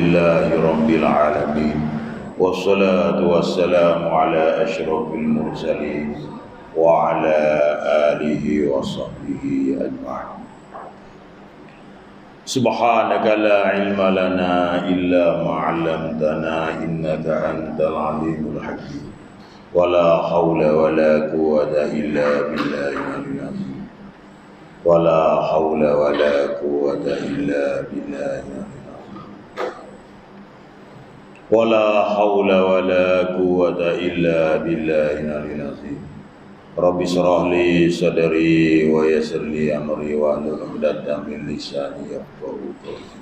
لله رب العالمين والصلاة والسلام على أشرف المرسلين وعلى آله وصحبه أجمعين. سبحانك لا علم لنا إلا ما علمتنا إنك أنت العليم الحكيم ولا حول ولا قوة إلا بالله العظيم ولا حول ولا قوة إلا بالله ولا حول ولا قوة إلا بالله العظيم. رب اشرح لي صدري ويسر لي أمري واحلل عقدة من لساني يفقهوا قولي.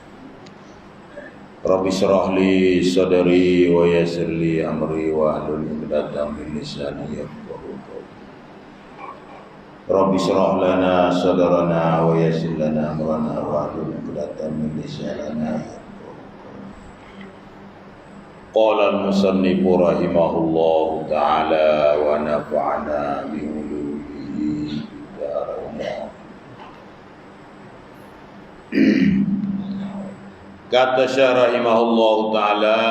رب اشرح لي صدري ويسر لي أمري واحلل عقدة من لساني يفقهوا قولي. رب اشرح لنا صدرنا ويسر لنا أمرنا واحلل عقدة من لساننا يفقهوا. قال المصنف رحمه الله تعالى ونفعنا بعلومه دارنا. Kata Syekh rahimahullah ta'ala,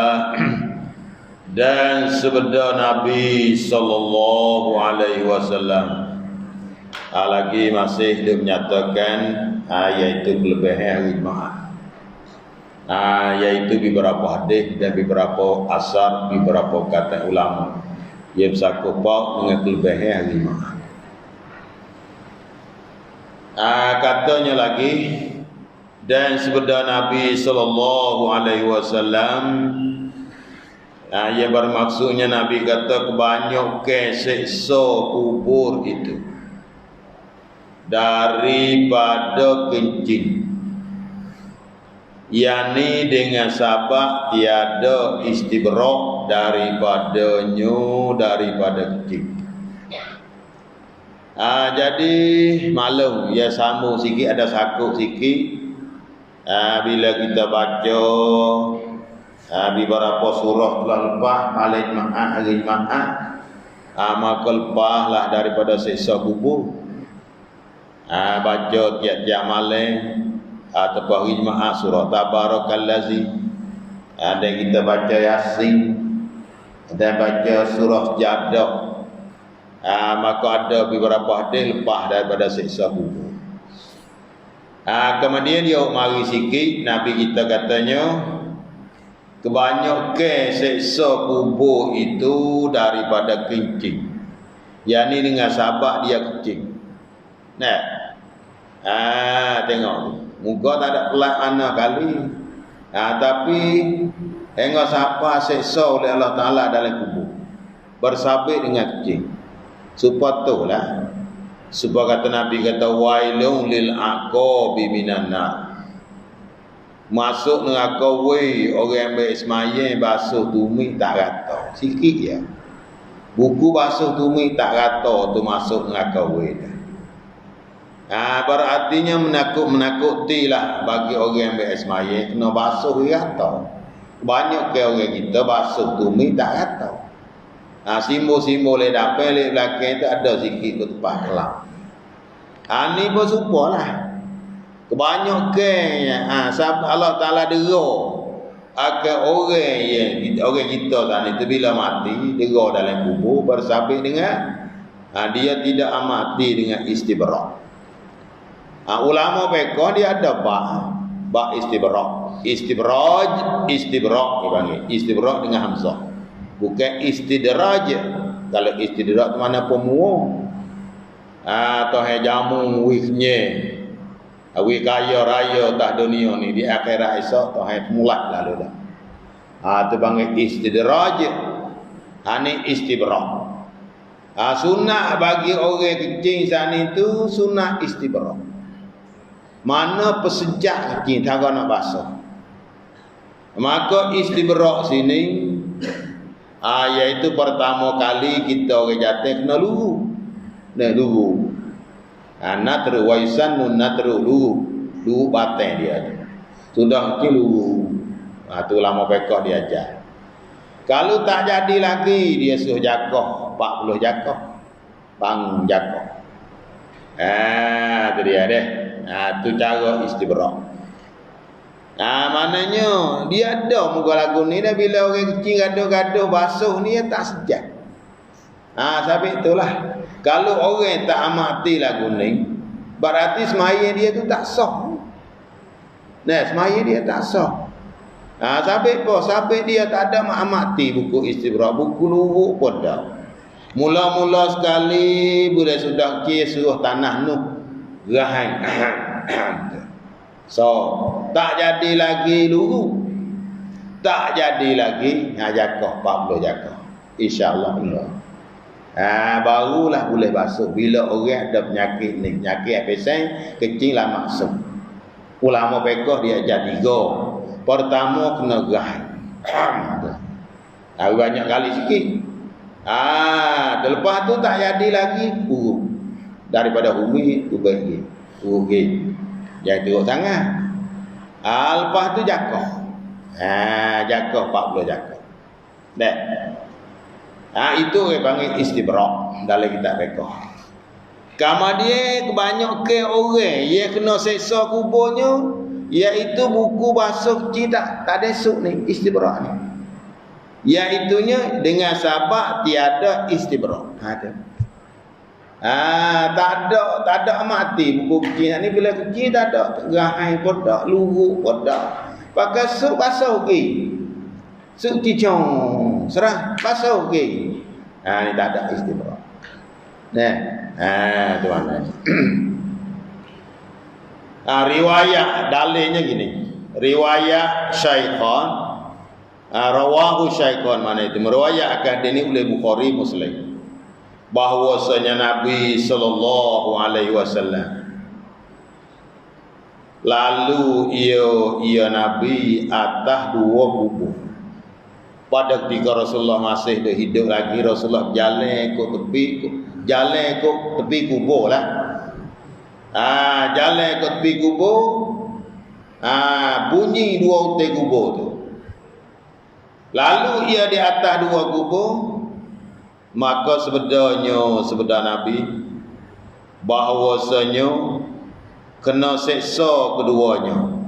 dan sabda Nabi sallallahu alaihi wasallam lagi masih dia menyatakan iaitu kelebihan hari Jumaat, iaitu beberapa hadis dan beberapa asar, beberapa kata ulama yang bersangkut paut dengan kelebihan hari Jumaat. Katanya lagi, dan sabda Nabi sallallahu alaihi wasallam, yang bermaksudnya Nabi kata kebanyakan siksa kubur itu daripada kencing, yakni dengan sabab tiada istibrak daripada kencing. Jadi maklum ya, sambung sikit, ada sakut sikit. Bila kita baca beberapa surah telah lepas hari Jumaat, maka lepaslah daripada siksa kubur. Baca tiap-tiap malam atau hari Jumaat surah Tabarakallazi, dan kita baca Yasin dan baca surah Jadah, maka ada beberapa hadis lepas daripada siksa kubur. Kemudian dia mari sikit, Nabi kita katanya kebanyakan siksa kubur itu daripada kencing, yakni dengan sabab dia kencing. Nah, tengok muka tak ada pelat mana kali, tapi tengok siapa siksa oleh Allah Ta'ala dalam kubur bersabit dengan kencing. Supaya tu lah, supaya kata Nabi kata wailun lil aqabi minan nar, masuk neraka wei orang yang bersemayam basuh tumi tak rata sikit ya, buku basuh tumi tak rata tu masuk neraka wei dah. Berartinya menakuti lah bagi orang yang bersemayam kena basuh rata. Banyak ke orang kita basuh tumi tak rata. Simbol-simbol le dapat le belakang tu ada sikit ke tempat kelam. Ni pun supalah. Kebanyakan sebab Allah Ta'ala dera akan orang kita tadi tu bila mati dera dalam kubur bersabit dengan dia tidak mati dengan istibrak. Ulama fiqh dia ada ba istibrak. Istibrak dipanggil istibrak dengan hamzah, bukan istidraj. Kalau istidraj tu mana pemuang atau jamu wifnya, wi kaya raya tak dunia ni di akhirat esok tu mulat lalu dah. Tu panggil istidraj. Ni istibrak. Sunnah bagi orang kecil sana itu sunnah istibrak. Mana pesejak kecil tak nak basuh, maka istibrak sini iaitu pertama kali kita orang jatuh kena lugu. Natru waisan nun natru lugu batin dia sudah kecil lugu. Tu lama pekak dia ajar. Kalau tak jadi lagi dia suruh jakoh 40 jakoh, bang jakoh. Tu dia deh. Tu cara istibrak. Maknanya dia ada muka lagu ni dah, bila orang kecil gaduh-gaduh basuh ni dia tak sejak. Sebab itulah kalau orang tak amati lagu ni, berarti semaya dia tu tak sah. Nah, semaya dia tak sah. Sampai dia tak ada amati buku istibrak, buku luruk pun dah. Mula-mula sekali bila sudah suruh tanah Nuh rahai. So, tak jadi lagi luru. Tak jadi lagi jakah 40 jakah. Insya-Allah Allah. Barulah boleh basuh bila orang ada penyakit ni, penyakit peseng kecil lah masuk. Ulama fiqh dia jadi go. Pertama kena gah. Banyak kali sikit. Lepas tu tak jadi lagi urut. Daripada umi tu bagi. Urut. Jangan teruk sangat. Lepas tu jakah. Jakah 40 jakah. Dah. Itu orang panggil istibrak dalam kitab fiqh. Kemudian kebanyakan orang yang kena seksa kuburnya, iaitu buku basuh kecil tak ada suk ni istibrak ni. Iaitunya dengan sabak tiada istibrak. Tak ada mati buku kecil ni. Bila kecil tak ada gahai pun tak, luruk pun tak. Pakai suk basuh ke, suk cicong serah basuh ke. Ni tak ada istibrak. Tu mana ni. Riwayat dalilnya gini. Riwayat Syaikhan, rawahu Syaikhan, mana itu meriwayatkan ini oleh Bukhari Muslim, bahwasanya Nabi sallallahu alaihi wasallam lalu ia Nabi atas 2 kubur. Pada ketika Rasulullah masih hidup lagi, Rasulullah jalan ke tepi kubur lah. Jalan ke tepi kubur, bunyi 2 utai kubur tu. Lalu ia di atas 2 kubur, maka sebenarnya Nabi bahwasanya kena seksa keduanya.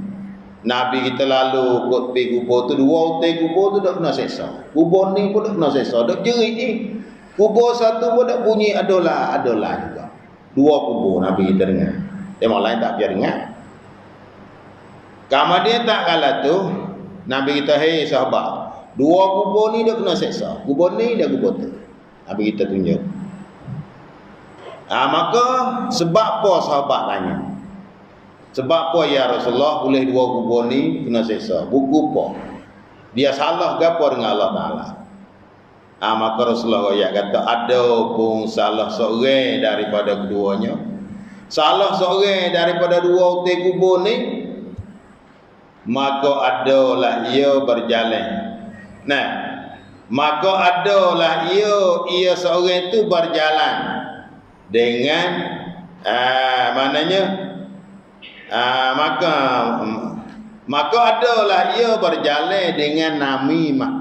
Nabi kita lalu kot tepi kubur tu, 2 utai kubur tu dak kena seksa. Kubur ni pun dak kena seksa, dak jerit ni. Kubur satu pun dak bunyi adolah juga. 2 kubur Nabi kita dengar. Yang lain tak biar dengar. Kemudian tak kala tu Nabi kita, hei sahabat, 2 kubur ni dak kena seksa. Kubur ni dak kubur tu. Nabi kita tunjuk. Maka sebab apa sahabat tanya? Sebab apa ya Rasulullah boleh 2 kubur ni kena seksa? Buku apa? Dia salah gapo dengan Allah Taala? Maka Rasulullah kata ada pun salah seorang daripada keduanya. Salah seorang daripada 2 utai kubur ni, maka adalah ia berjalan. Maka adalah ia seorang itu berjalan dengan maka adalah ia berjalan dengan namimah.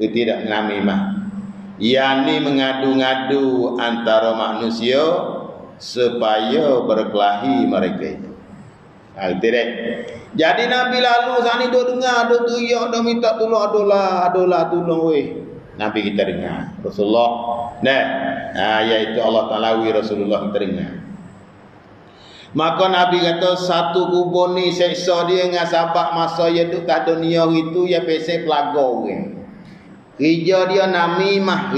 Tidak namimah, yakni mengadu-ngadu antara manusia supaya berkelahi mereka itu. Tidak. Jadi Nabi lalu sani duk dengar, duk tuyak, duk minta tolong, adolah tolong weh. Nabi kita dengar. Rasulullah. Iaitu Allah Taala Rasulullah kita dengar. Maka Nabi kata 1 kubur ni seksa dia dengan sabak masa dia duk kat dunia itu, dia pesek pelaga orang. Kerja dia namimah,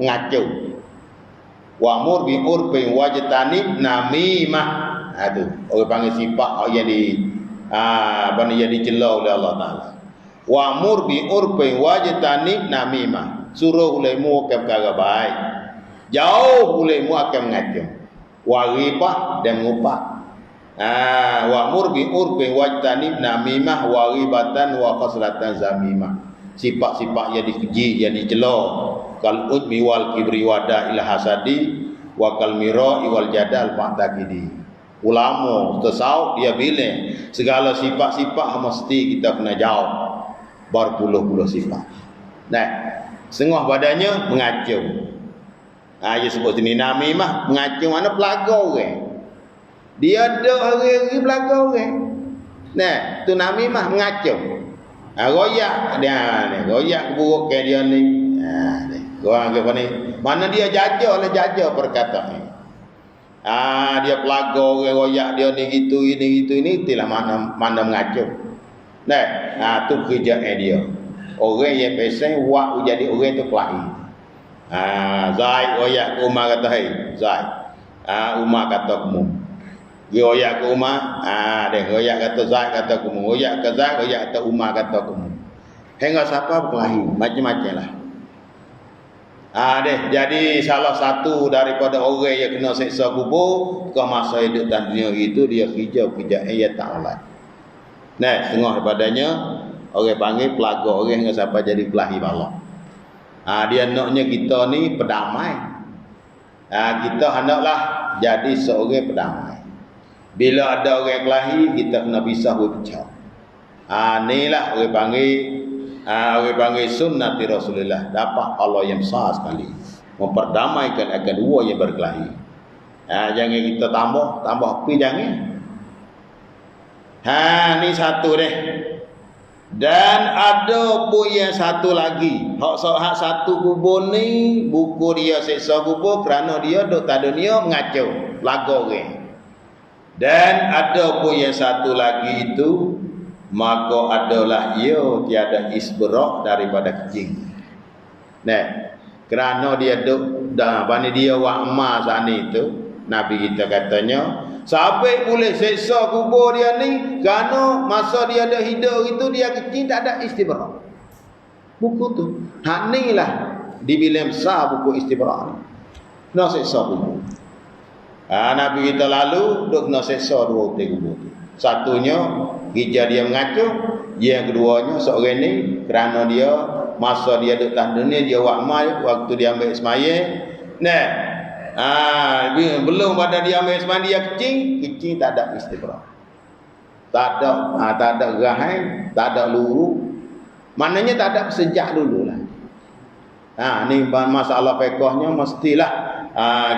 ngacau. Wa'mur bi urfin wajtanib namimah. Orang panggil sifat yang yang dicela oleh Allah Taala. Wa'mur bi urfin wajtanib namimah. Suruh ulaimu akan perkara baik, jauh ulaimu akan mengacau. Waribah dan ngupah. Wa'mur bi urfin wajtanib namimah waribatan wa qaslatan zamimah. Sifat-sifat yang dikeji, yang dicela. Kal udmi wal kibri wada ila hasadi wa kal mira'i wal jadal fa'taqidi. Ulama tasawuf dia bilang segala sifat-sifat mesti kita kena jauh. Berpuluh-puluh sifat. Setengah badannya mengacau. Dia sebut sini namimah, mengacau mana pelaga orang. Dia ada hari-hari pelaga orang. Nah, tu Nabi mah mengacau. Royak dia ni, royak buruk ke dia ni. Orang apa ni? Mana dia jajah perkataan. Dia pelaga orang royak dia ni gitu ini itulah mana mengacau. Nah, tu kerja dia. Orang yang pesan wak jadi orang tu kelahi. Zaid royak ke Umar kata hai, Zaid. Umar kata kamu. Dia royak ke Umar, dia royak kata Zaid kata kamu. Royak ke Zaid, royak kata Umar kata kamu. Hingga siapa berkelahi, macam-macam lah. Jadi salah satu daripada orang yang kena seksa kubur ke masa hidup dan dunia itu dia kerja ayat ta'ala. Nah, setengah daripadanya orang panggil pelaga orang yang siapa jadi kelahi Allah. Dia naknya kita ni pedamai. Kita hendaklah jadi seorang pedamai. Bila ada orang kelahi, kita kena pisah berpecah. Inilah orang panggil sunnati Rasulullah. Dapat Allah yang besar sekali memperdamaikan akan dua yang berkelahi. Jangan kita tambah api, jangan. Ni satu deh. Dan ada pun yang satu lagi. Hak satu kubur ni buku dia seksa kubur kerana dia duk tak dunia mengacau lagu orang. Dan ada pun yang satu lagi itu, maka adalah ia tiada isbrak daripada kencing. Nah, kerana dia duk bani dia wa'ma sana itu, Nabi kita katanya, sampai boleh seksa kubur dia ni kerana masa dia ada hidup itu dia kecil tak ada istibrak. Buku tu. Hak ni lah dibilang besar buku istibrak ni. Kena seksa kubur. Nabi kita lalu duk kena seksa dua hotel kubur tu. Satunya hijau dia mengacu, yang keduanya seorang ni kerana dia masa dia duduk tahan dunia dia wa'ma waktu dia ambil semaya. Nah, belum pada dia ambil semaya dia kecil tak ada istibrak. Tak ada gahai, tak ada luru. Maknanya tak ada sejak dululah. Ni masalah fiqhnya mestilah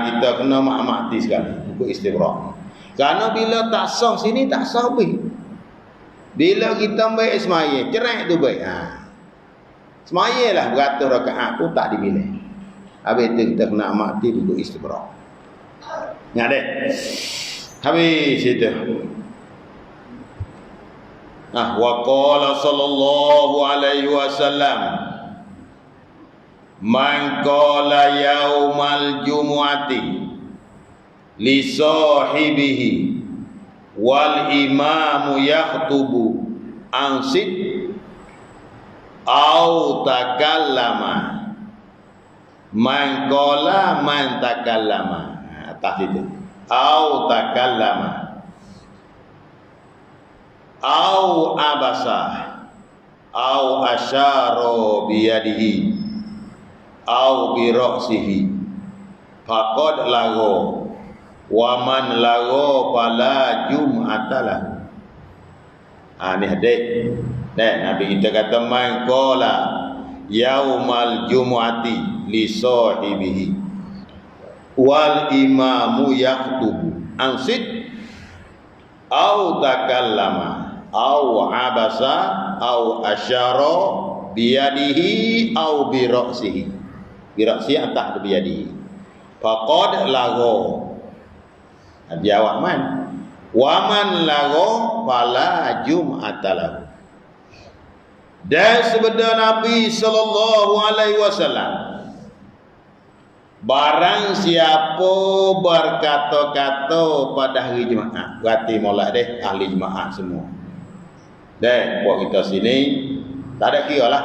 kita kena mati sekali untuk istibrak. Kerana bila tak sah sini tak sah baik. Bila kita baik semaya, cerai tu baik. Semaya lah beratus rakaat pun tak dipilih. Habis tu kita kena mati duduk istibrak. Ingat deh. Habis itu. Wa qala sallallahu alaihi wasallam, man qala yaumal jumu'ati li sahibihi wal imamu yakhtubu ansit au takallama, man qala man takallama, atas itu, au takallama au abasa au asyara biyadihi au bi ra'sihi faqad lago wa man lago fala jum'atalah. Ni hadis. Nabi kita kata man qala yaumal jumu'ati li sahibihi wal imamu yaktubu ansit au takallama au abasa au asyara biyadihi au bi ra'sihi. Bi ra'si atas biyadihi. Faqad lago. Dia awak man. Wa man lago fala jum'atalahu. Dan sabda Nabi sallallahu alaihi wasallam, barang siapa berkata-kata pada hari Jumaat, berarti molek deh ahli Jumaat semua. Dan buat kita sini tak ada kira lah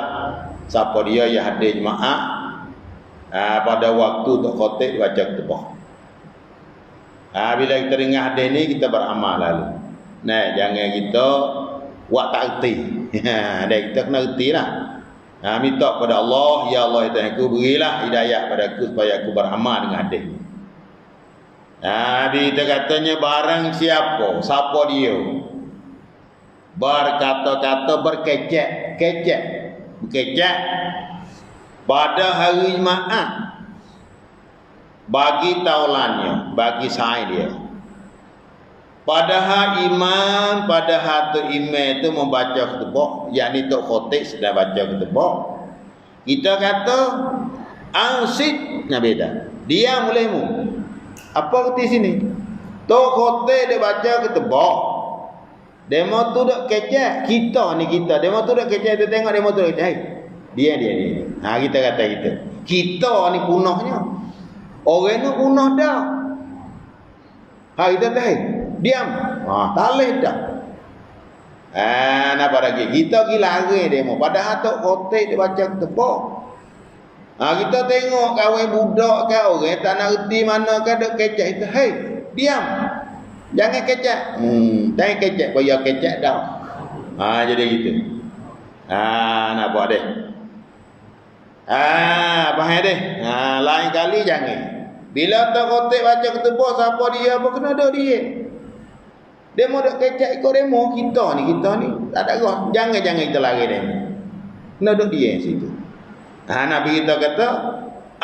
siapa dia yang hadir Jumaat pada waktu tok khotib baca khutbah. Bila kita dengar hadis ni kita beramal lalu. Jangan kita buat tak erti. Kita kena erti lah. Minta kepada Allah, ya Allah ya aku berilah hidayah pada aku supaya aku beramal dengan hadis ni. Kita katanya barang siapa dia berkata-kata berkecek pada hari Jumaat, bagi taulannya, bagi sai dia, Padahal imam, padahal tu imam tu membaca khutbah, yakni tok khotib sedang baca khutbah. Kita kata ansit nya beda. Dia mulaimu. Apa kata sini? Tok khotib dia baca khutbah. Demo tu dak kecek, kita ni kita. Demo tu dak kecek, kita tengok demo tu kecek. Dia. Ha kita kata kita. Kita ni punahnya. Orang ni punah dah. Ha kita tahu. Diam. Ha talih dah. Napa lagi? Kita gila lari demo. Padahal tok khotib dia baca khutbah. Ha kita tengok kawan budak ke orang tak nak reti mana ke dak kecek itu. Hei, diam. Jangan kecek. Jangan kecek, payah kecek dah. Ha jadi gitu. Nak buat deh. Faham deh. Lain kali jangan. Bila tak khotib baca khutbah siapa dia apa kena dak dia. Demo dak kecek ikut demo kita ni tak ada roh. Jangan kita lari demo. Kena dak dia situ. Nabi kita kata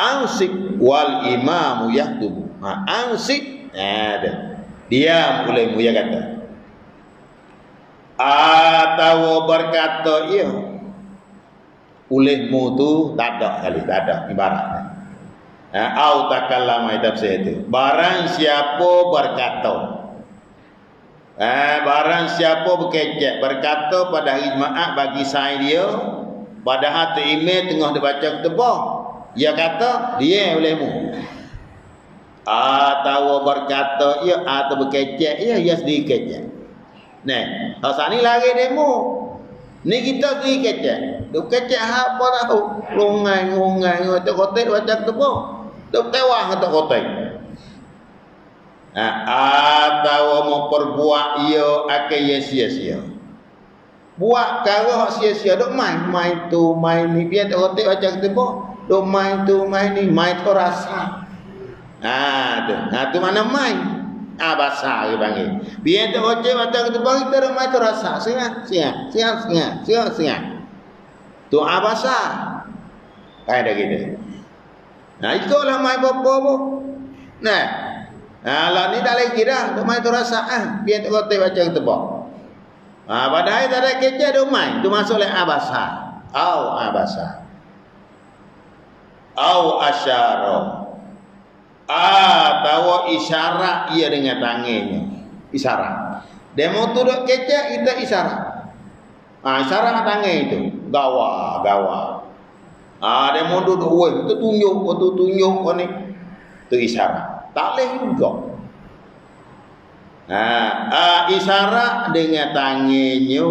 ansik wal imamu yaktubu. Ansik ada. Dia mulai muya kata. Atau berkata ia ulehmu tu tak ada ibaratnya. Au takallama tafsir itu. Barang siapa berkata. Barang siapa berkecek berkata pada hari Jumaat bagi saya dia pada hati email tengah dibaca khutbah. Dia kata dia ulehmu. Atau berkata ia atau berkecek ia sedikit kecek. Nah, asal ni lagi demo. Ni kita sedikit kecek. Duk kecek apa tahu? Lungai tu kotek baca khutbah. Duk tewah tu kotek. Atau mau perbuat ia akan sia-sia. Buat cara hak sia-sia duk main ni biar tak kotek baca khutbah. Duk main ni, main tu rasa. Tu mana main? Basah dia panggil. Biar tak ocek mata kita bagi kita main tu rasa. Siang. Tu basah. Kayak dah gitu. Ikutlah main apa-apa. Lah ni tak lagi dah. Tu main tu rasa. Biar tak ocek baca kita bagi. Padahal tak ada kecek dia main. Tu masuk leh basah. Basah. Asyara. Tahu isyarat ia dengan tangannya. Isyarat. Demo tu dok kecek kita isyarat. Isyarat tangan itu. Gawa. Demo duduk tu tunjuk kau ni. Tu isyarat. Tak boleh juga. Isyarat dengan tangannya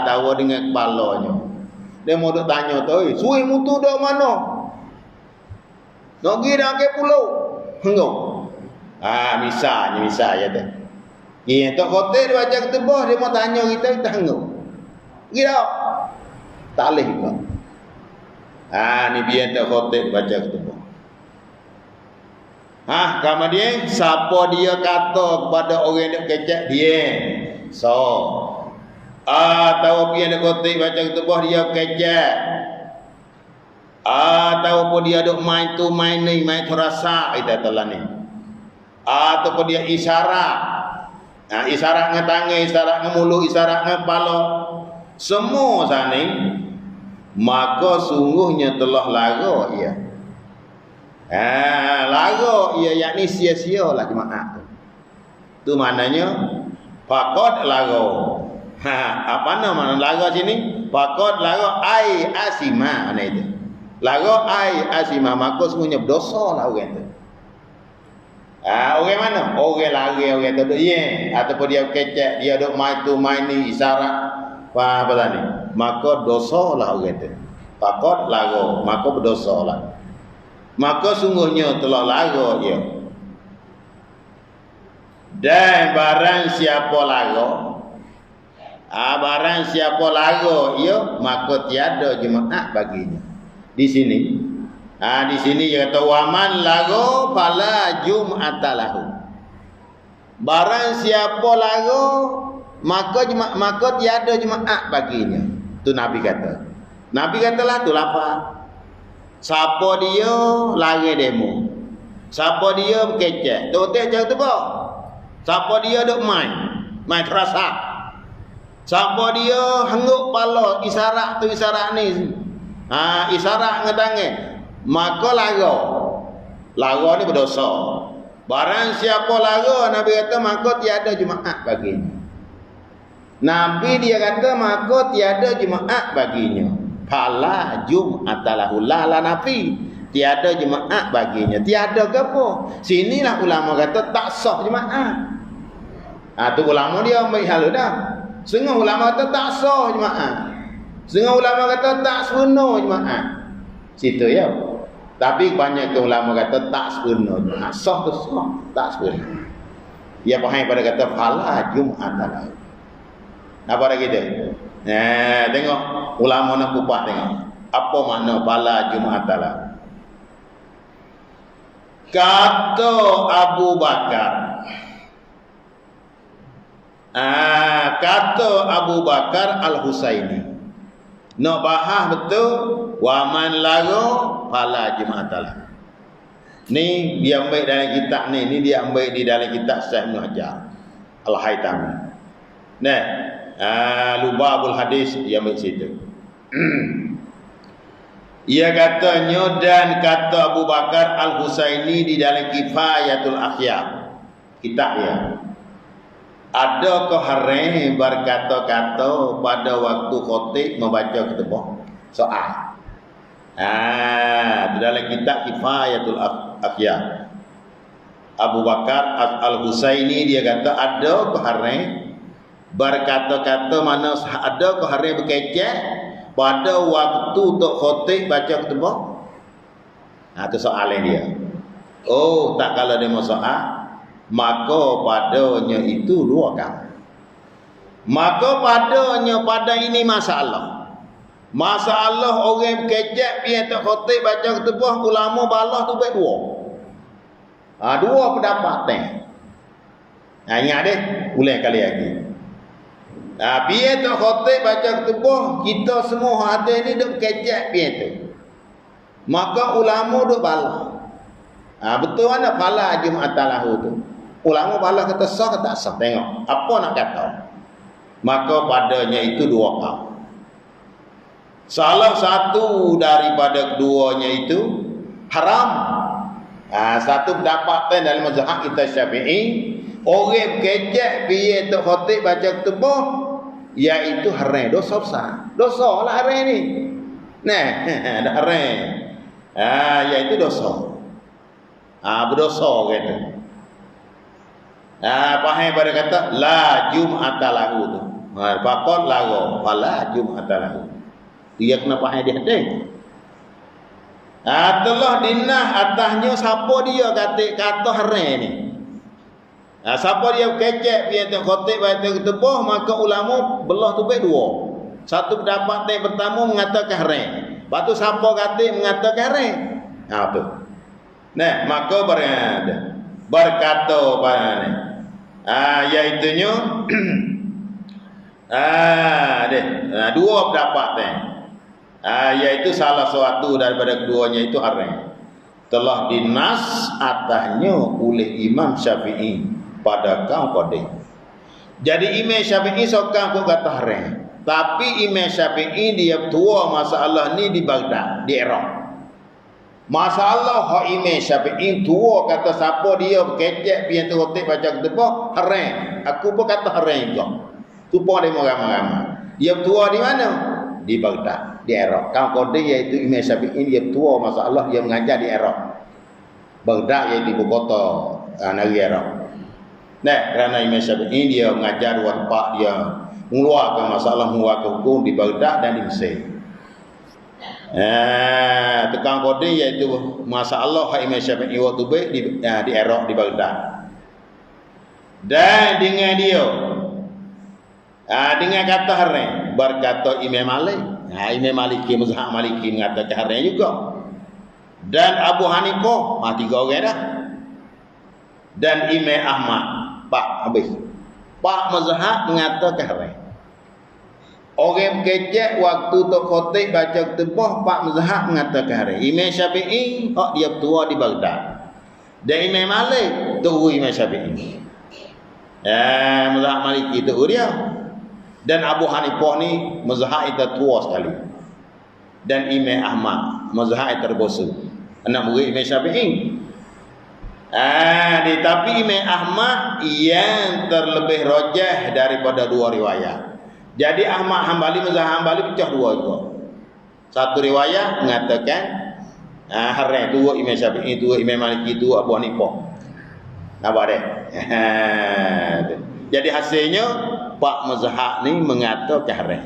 tahu dengan kepalanya. Demo dok tanya tu, "Suai mutu dok mana?" Nak pergi dah ke pulau. Hengok. Misalnya ya tu. Tok khotib dia baca khutbah dia mau tanya kita hengok. Pergi dah. Tak boleh juga. Ni biar tok khotib baca khutbah. Kemudian siapa dia kata kepada orang yang kecek dia. Tahu biar tok khotib baca khutbah dia kecek. Ataupun dia duk main terasa kita telah ni. Ataupun dia isyarat. Isyarat dengan tangan, isyarat dengan mulut, isyarat dengan kepala. Semua sana maka sungguhnya telah lara ia. Lara ia yakni sia-sia lah jemaah tu. Tu maknanya faqad lara. Apa nama lara sini? Faqad lara ai asima mana itu. Lara ai asima maka semuanya berdosa lah orang tu. Orang mana? Orang lari orang tu ataupun dia kecek, dia duk main ni isyarat apa tadi? Maka dosa lah orang tu. Faqad lara, maka berdosa lah. Maka sungguhnya telah lara dia. Dan barang siapa lara, barang siapa lara ia, maka tiada jemaah baginya. Di sini dia kata waman lago fala jum'atalahu. Barang siapa lago maka tiada jemaah baginya. Tu Nabi kata. Nabi katalah tu lapar. Siapa dia lari demo. Siapa dia berkecek. Tu tak jauh tu bah. Siapa dia duk main terasa. Siapa dia hanguk pala isyarat tu isyarat ni. Isyarat ngedange. Maka lara ni berdosa. Barang siapa lara, Nabi kata maka tiada Jumaat baginya. Nabi dia kata maka tiada Jumaat baginya. Fala Jum'atalahu la nafi. Tiada Jumaat baginya. Tiada ke apa? Sinilah ulama kata tak sah Jumaat. Tu ulama dia ambil hal dah. Setengah ulama kata tak sah Jumaat. Setengah ulama kata tak sempurna Jumaat. Situ ya. Tapi banyak ulama kata tak sempurna Jumaat. Sah tu sah, tak sempurna. Dia faham pada kata fala Jum'atalahu. Apa dah kita? Tengok ulama nak kupas tengok. Apa makna fala Jum'atalahu? Kata Abu Bakar. Kata Abu Bakar Al-Husaini. Nak bahas betul. Wa man lagu fala Jum'atalahu. Ni dia ambil dalam kitab ni. Ni dia ambil di dalam kitab Syekh Ibn Hajar Al-Haytami. Nah, Lubabul Hadis dia ambil situ. Ia katanya dan kata Abu Bakar Al-Husaini di dalam Kifayatul Akhyar. Kitab dia. Adakah hari berkata-kata pada waktu khatib membaca ketubah soal? Di dalam kitab Kifayatul Akhyar. Abu Bakar Al-Husaini dia kata adakah hari berkata-kata mana adakah hari berkecek pada waktu untuk khatib baca ketubah? Itu soalan dia. Oh, tak kalau dia mau soal, maka padanya itu dua kali. Maka padanya pada ini masalah. Masalah orang kecek dia tak khatib baca ketubah, ulama balah tu baik dua. Dua pendapat ni. Ingat deh, ulang kali lagi. Biar tak khatib baca ketubah, kita semua ada ni duk kecek biar tu. Maka ulama duk balah. Betul mana fala Jum'atalahu tu? Ulama balah kata sah ke tak sah? Tengok apa nak kata. Maka padanya itu dua hal. Salah satu daripada keduanya itu haram. Satu pendapatan dalam mazhab kita Syafi'i, orang kecek biar tak khatib baca ketubah, iaitu haram, dosa besar. Dosa lah haram ni. Dah haram. Iaitu dosa. Berdosa kata. Faham pada kata la Jum'atalahu tu. Faqad lagu fala Jum'atalahu. Dia kena faham dia hadis. Telah dinah atasnya siapa dia kata haram ni. Siapa dia kecek dia tak khatib baca ketubah, maka ulama belah tu baik dua. Satu pendapat yang pertama mengatakan haram. Lepas tu siapa kata mengatakan haram. Tu. Maka berkata pada ni. Iaitunya dua pendapat ni. Iaitu salah suatu daripada keduanya itu haram. Telah dinas atasnya oleh Imam Syafi'i pada kaum qadim. Jadi Imam Syafi'i sokang kau kata haram. Tapi Imam Syafi'i dia tua masalah ni di Baghdad, di Iraq. Masalah hak Imam Syafi'i tua kata siapa dia kecek pian tu khatib baca ketubah haram. Aku pun kata haram juga. Tu pun dia ramai-ramai. Dia tua di mana? Di Baghdad, di Iraq. Kaum qadim iaitu Imam Syafi'i dia tua masalah dia mengajar di Iraq. Baghdad iaitu ibu kota negeri Iraq. Kerana Imam Syafi'i dia mengajar dua tempat, dia mengeluarkan masalah mengeluarkan hukum di Baghdad dan di Mesir. Tekan qadim iaitu masalah Imam Syafi'i waktu baik di Iraq, di Baghdad. Dan dengan dia dengan kata haram berkata Imam Malik. Imam Maliki mazhab Maliki mengatakan haram juga. Dan Abu Hanifah, tiga orang dah. Dan Imam Ahmad, habis. Mazhab mengatakan haram. Orang kecek waktu tok khatib baca ketubah, mazhab mengatakan haram. Imam Syafi'i dia tua di Baghdad. Dan Imam Malik tunggu Imam Syafi'i. Mazhab Maliki tu dia. Dan Abu Hanifah ni mazhab itu tua sekali. Dan Imam Ahmad mazhab itu terbosu. Anak murid Imam Syafi'i. Tapi Imam Ahmad yang terlebih rajah daripada dua riwayat. Jadi Ahmad Hambali mazhab Hambali pecah dua juga. Satu riwayat mengatakan haram dua Imam Syafi'i, dua Imam Maliki, dua Abu Hanifah. Nampak deh. Jadi hasilnya pak mazhab ni mengatakan haram.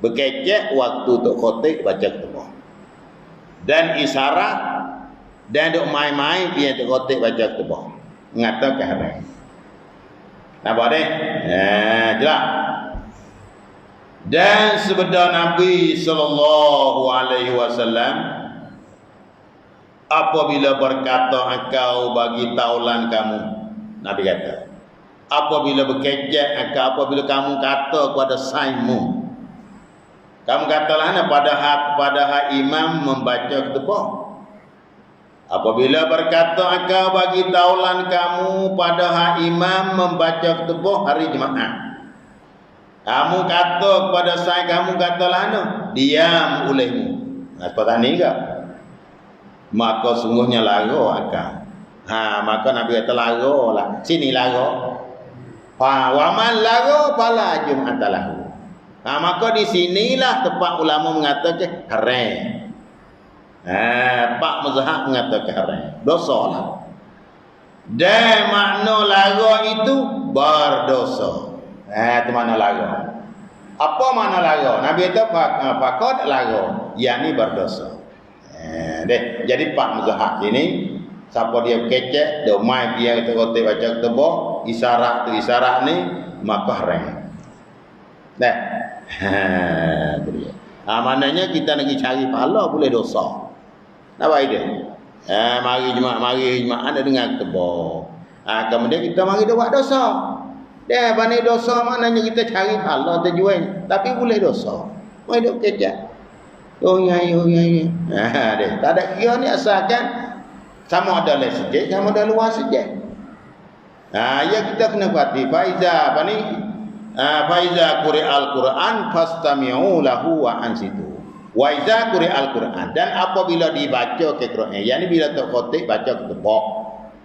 Berkecek waktu tok khotib baca ketubah. Dan isyarat dan duk main-main dia tok khotib baca ketubah. Mengatakan haram. Nampak deh? Jelas. Dan sabda Nabi sallallahu alaihi wasallam, apabila berkata engkau bagi taulan kamu, Nabi kata, apabila berkecek engkau, apabila kamu kata kepada sainmu, kamu katalah pada imam membaca ketubah. Apabila berkata engkau bagi taulan kamu pada imam membaca ketubah hari Jumaat, kamu kata kepada saya, kamu katalah diam olehmu. Seperti ni ke? Maka sungguhnya lagu akan. Maka Nabi kata lagu lah. Sini lagu. Wa man lagu fala Jum'at lahu. Maka di sinilah tempat ulama mengatakan haram. Pak mazhab mengatakan haram. Dosa lah. Dan makna lagu itu berdosa. Itu mana lagu? Apa mana lagu? Nabi itu fakad lagu, yakni berdosa. Jadi pak mazhab ini, siapa dia kecek, dia main dia kita kata baca ketubah, isyarat tu isyarat ni, maka haram. Maknanya kita nak cari pahala boleh dosa. Apa dia? Mari Jumaat ada dengar ketubah. Kemudian kita mari dia buat dosa. Dia pandai dosa maknanya kita cari pahala tujuan, tapi boleh dosa. Mai duk kecak. Oh ya. Tak ada kira ni asalkan sama ada les sejak, sama ada luas sejak. Ya kita kena pati faiza apa ni? Faiza quri'al Quran fastami'u lahu wa ansitu. Wa iza quri'al Quran, dan apabila dibaca ke Quran, yakni bila tok khotib baca ketubah.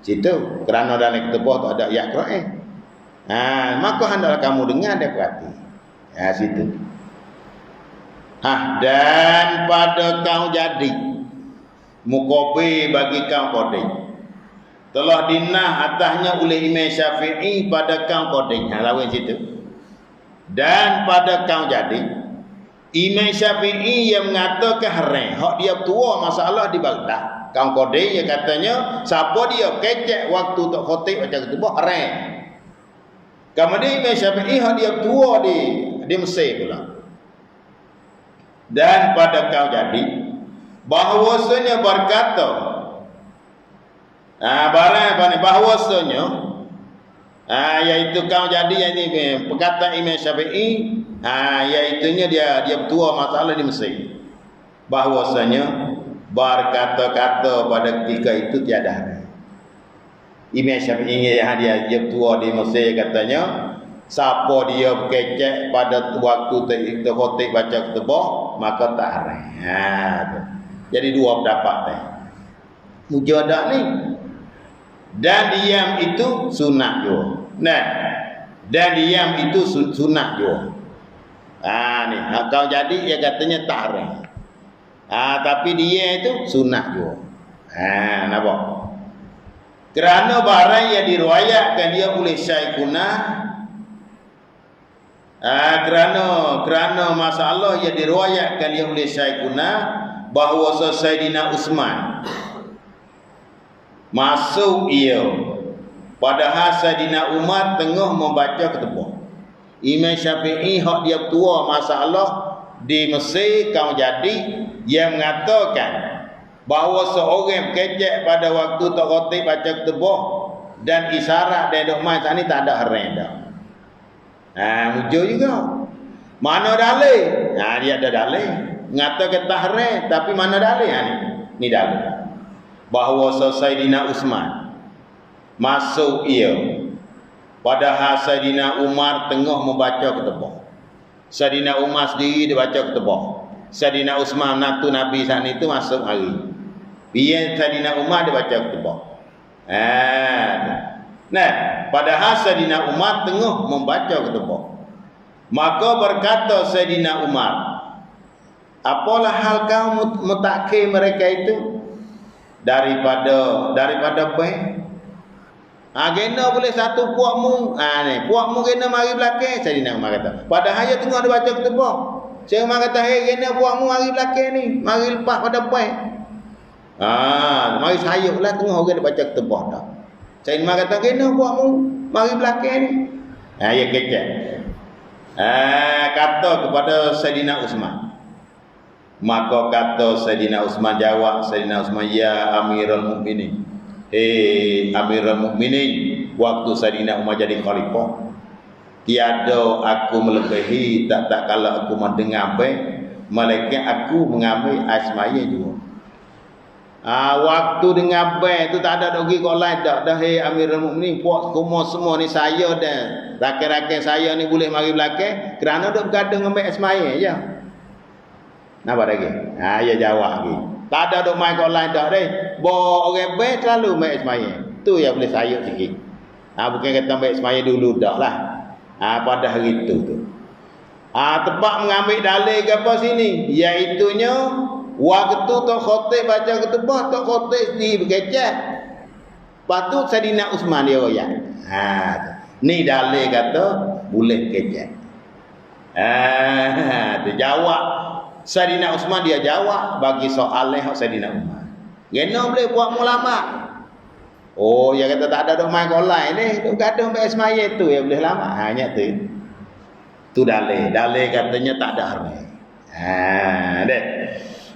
Situ kerana dalam ketubah tu ada ayat Quran. Maka hendaklah kamu dengar dan perhati. Situ. Dan pada kau jadi muqabil bagi kau qadhi, telah dinah atasnya oleh Imam Syafi'i pada kau qadhi. Lawan situ. Dan pada kau jadi Imam Syafi'i yang mengatakan haram, hak dia tua masalah di Baghdad. Kau qadhi yang katanya siapa dia kecek waktu tok khotib baca ketubah haram. Kemudian Imam Syafi'i dia tua di Mesir pula. Dan pada kau jadi bahwasanya berkata bahwasanya yaitu kau jadi yang ini perkataan Imam Syafi'i yaitunya dia tua masalah di Mesir. Bahwasanya berkata-kata pada ketika itu tiada. Imam Syafi'i yang dia tua di Mesir katanya, siapa dia kecek pada waktu khotib baca ketubah maka tak haram. Jadi dua pendapat mujadah ni. Dan diam itu sunat juga. Dan diam itu sunat juga. Ni kau jadi dia katanya tak haram. Tapi dia itu sunat juga. Nampak? Kerana barang yang diriwayatkan dia oleh Syekhuna, kerana masalah yang diriwayatkan dia oleh Syekhuna bahawa Sayyidina Utsman masuk ia padahal Sayyidina Umar tengah membaca ketubah. Imam Syafi'i hak dia tua masalah di Mesir kau jadi yang mengatakan bahawa seorang kecek pada waktu tok khotib baca ketubah dan isyarat dan dok mai ni tak ada haram dah. Muncul juga. Mana dalil? Dia ada dalil. Ngata tak haram, tapi mana dalil ni? Ni dalil. Bahawa Sayyidina Utsman masuk ia Padahal Saidina Umar tengah membaca ketubah. Saidina Umar sendiri dia baca ketubah. Saidina Utsman natu Nabi saat itu masuk hari. Biar Saidina Umar dia baca ketubah. Nah, padahal Saidina Umar tengah membaca ketubah. Maka berkata Saidina Umar, apalah hal kau mutakhir mereka itu daripada baik? Kena boleh satu puakmu. Ni, puakmu kena mari belakang. Saidina Umar kata. Padahal dia tengah ada baca ketubah. Saya Umar kata, kena puakmu mari belakang ni. Mari lepas pada baik. Mari sayuklah tengah orang dia baca ketubah dah. Saidina Umar kata, kena puakmu mari belakang ni. Ya kecek. Kata kepada Saidina Utsman. Maka kata Saidina Utsman jawab, Saidina Utsman, ya Amirul Mukminin. Amirul Mukminin, waktu Saidina Umar jadi khalifah, tiada aku melebihi tak kalau aku mendengar baik, melainkan aku mengambil asmaya juga. Waktu dengar baik tu tak ada dogi kau lain dak dah. Amirul Mukminin, puak semua ni saya dah. Rakan-rakan saya ni boleh mari belakang kerana duk bergaduh dengan asmaya je. Napa lagi? Ya jawab lagi. Tak ada duk mai kau lain dah deh. Bawa orang baik selalu mai semaya. Tu yang boleh sayuk sikit. Bukan kata mai semaya dulu dak lah. Pada hari tu. Tempat mengambil dalil ke apa sini? Iaitunya waktu tok khatib baca ketubah, tok khatib sendiri berkecek. Patut Saidina Utsman dia royak. Ni dalil kata boleh kecek. Dia jawab. Saidina Utsman dia jawab bagi soalan hak Saidina Umar. Kena boleh buat mulamat. Dia kata tak ada dok mai kolai ni, dok gaduh mbak semaya tu yang boleh lama. Hanya tu. Tu dalil. Dalil katanya tak ada hari. Dek.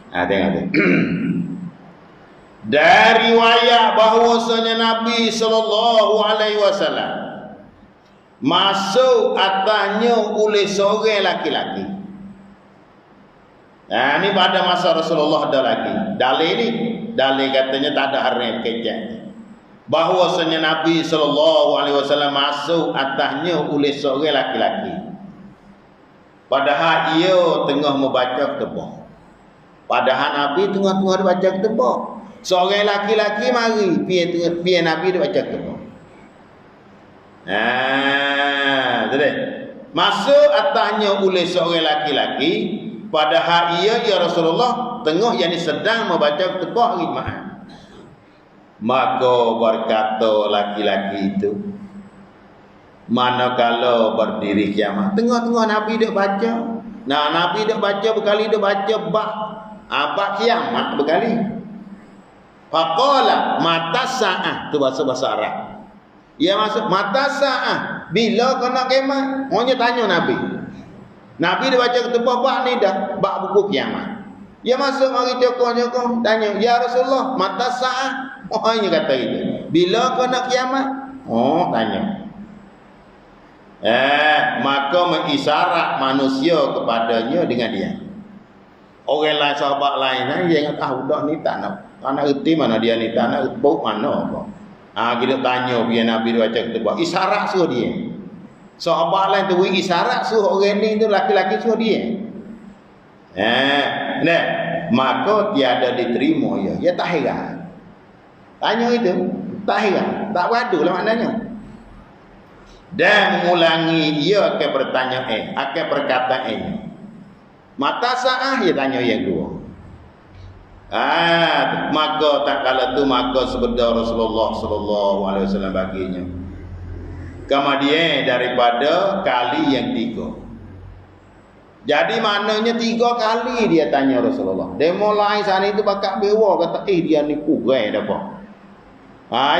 Tengok tu. Dari riwayat bahwasanya Nabi sallallahu alaihi wasallam masuk atasnya oleh seorang laki-laki. Ni pada masa Rasulullah ada lagi. Dalil ni, dalil katanya tak ada hari kecek. Bahwasanya Nabi sallallahu alaihi wasallam masuk atasnya oleh seorang laki-laki. Padahal ia tengah membaca ketubah. Padahal Nabi tengah-tengah baca ketubah. Seorang laki-laki mari biar Nabi dia baca ketubah. Betul. Masuk atasnya oleh seorang laki-laki. Padahal ia ya Rasulullah tengah yang sedang membaca ketubah rimaah. Maka berkata laki-laki itu, manakala berdiri kiamat, tengah-tengah Nabi duk baca. Nabi duk baca berkali duk baca bab kiamat berkali. Faqala mata sa'ah, tu bahasa Arab. Ia masuk mata sa'ah, bila kena kiamat? Maunya tanya Nabi. Nabi dia baca ketubah bab ni dah, bab buku kiamat. Dia masuk mari jokong-jokong tanya, ya Rasulullah, mata sa'ah? Hanya kata itu. Bila kau nak kiamat? Tanya. Maka mengisyarat manusia kepadanya dengan dia. Orang lain, sahabat lain dia ingat budak ni tak nak erti mana dia ni, tak nak bau mana apa. Kita tanya biar Nabi dia baca ketubah, isyarat suruh dia. Sahabat lain tu isyarat suruh orang ni tu laki-laki suruh dia. Maka tiada diterima ya. Ya tak heran. Tanya itu, tak heran, tak gaduh lah maknanya. Dan mengulangi ia akan bertanya akan perkataan. Mata sa'ah dia tanya yang dua. Maka tak kala tu maka sabda Rasulullah sallallahu alaihi wasallam baginya. Kemudian daripada kali yang 3. Jadi maknanya 3 kali dia tanya Rasulullah. Dia mulai saat itu bakal bewa kata dia ni kurang dah apa.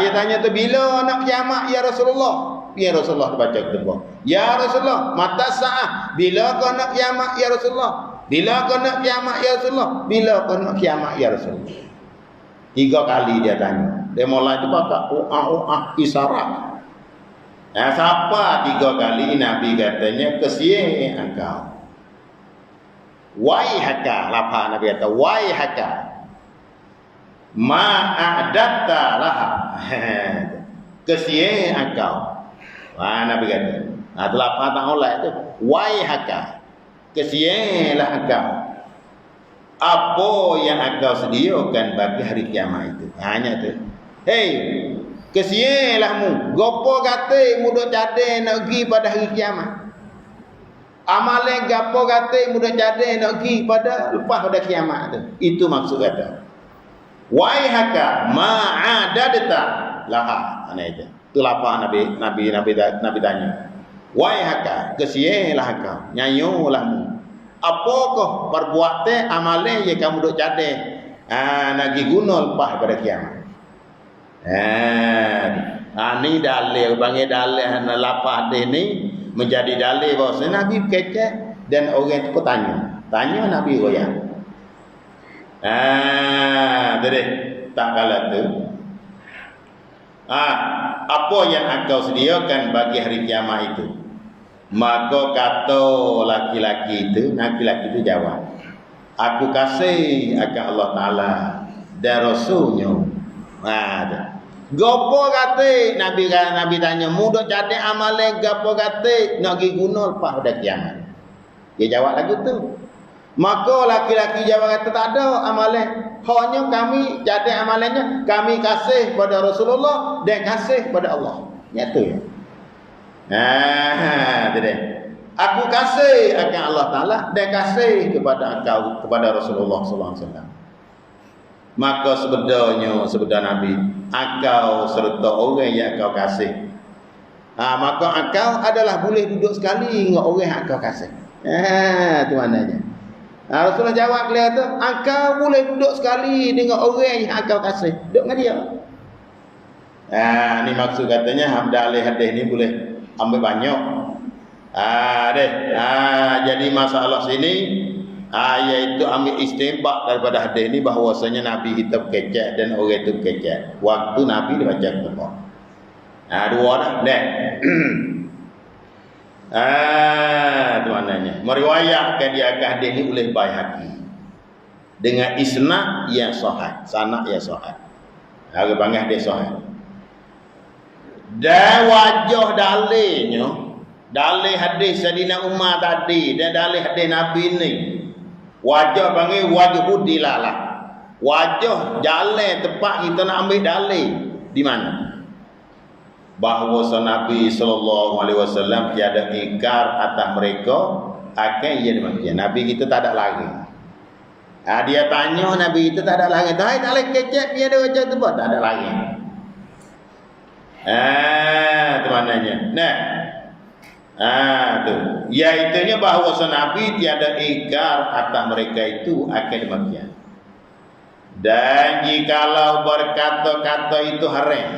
Dia tanya tu bila nak kiamat ya Rasulullah? Ya Rasulullah baca ketubah. Ya Rasulullah, mata sa'ah. Bila kau nak kiamat ya Rasulullah? Bila kau nak kiamat ya Rasulullah? Bila kau nak kiamat ya Rasulullah? 3 kali dia tanya. Dia mulai tu bakal isyarat. Siapa 3 kali Nabi katanya kesie engkau. Waihaka, lapar Nabi kata waihaka. Ma'adatta laha. Kesie engkau. Nabi kata. Telah patah oleh tu. Wai haka. Kesianlah engkau. Apa yang engkau sediakan bagi hari kiamat itu. Hanya tu. Hei, kesianlahmu. Gopo kata mu duk cadai nak pergi pada hari kiamat. Amalan gapo kata mu duk cadai nak pergi pada lepas pada kiamat tu. Itu maksud kata. Wai haka ma'adadta laha. Ana itu. Tu lapar Nabi tanya. Wai haka, kesianlah engkau, nyayolahmu. Apakah perbuatan amalan yang kamu duk cadai nak guna lepas pada kiamat. Ni dalil panggil dalil lapar hadis ni menjadi dalil bahawa Nabi kecek dan orang itu pun tanya Nabi goyang. Tadi tak kalah tu. Apa yang engkau sediakan bagi hari kiamat itu? Maka kata laki-laki itu jawab, aku kasih akan Allah Ta'ala dan Rasulnya. Gapo kata Nabi tanya, mudah jadi amalan gapo kata nak pergi guna lepas pada kiamat. Dia jawab lagu tu. Maka laki-laki jawab kata tak ada amalan. Hanya kami jadi amalannya kami kasih pada Rasulullah dan kasih pada Allah. Nyata ya. Tadi. Aku kasih akan Allah Ta'ala dan kasih kepada engkau, kepada Rasulullah SAW. Maka sebenarnya Nabi, engkau serta orang yang engkau kasih. Maka engkau adalah boleh duduk sekali dengan orang yang engkau kasih. Tu maknanya. Rasulullah jawab dia tu, engkau boleh duduk sekali dengan orang yang engkau kasih. Duduk dengan dia. Ni maksud katanya dalil hadis ni boleh ambil banyak. Jadi masalah sini iaitu ambil istinbat daripada hadis ni bahawasanya Nabi kita kecek dan orang itu kecek waktu Nabi dia baca Quran. Dua dah. Tu maknanya. Meriwayatkan dia akan hadis ni oleh Baihaqi dengan isnad yang sahih, sanad yang sahih. Orang panggil hadis sahih. Dan wajah dalil hadis Sayyidina Umar tadi dan dalil hadis Nabi ni, wajah panggil wajhu dilalah. Wajah jalan tepat kita nak ambil dalil di mana? Bahawa Nabi sallallahu alaihi wasallam tiada ingkar atas mereka akan ia demikian. Nabi kita tak ada lagi. Dia tanya Nabi kita tak ada lagi. Tak ada kecek dia ada wajah tepat tak ada lagi. Tu maknanya. Tu. Iaitunya bahawa Nabi tiada ingkar atas mereka itu akan demikian. Dan jikalau berkata-kata itu haram,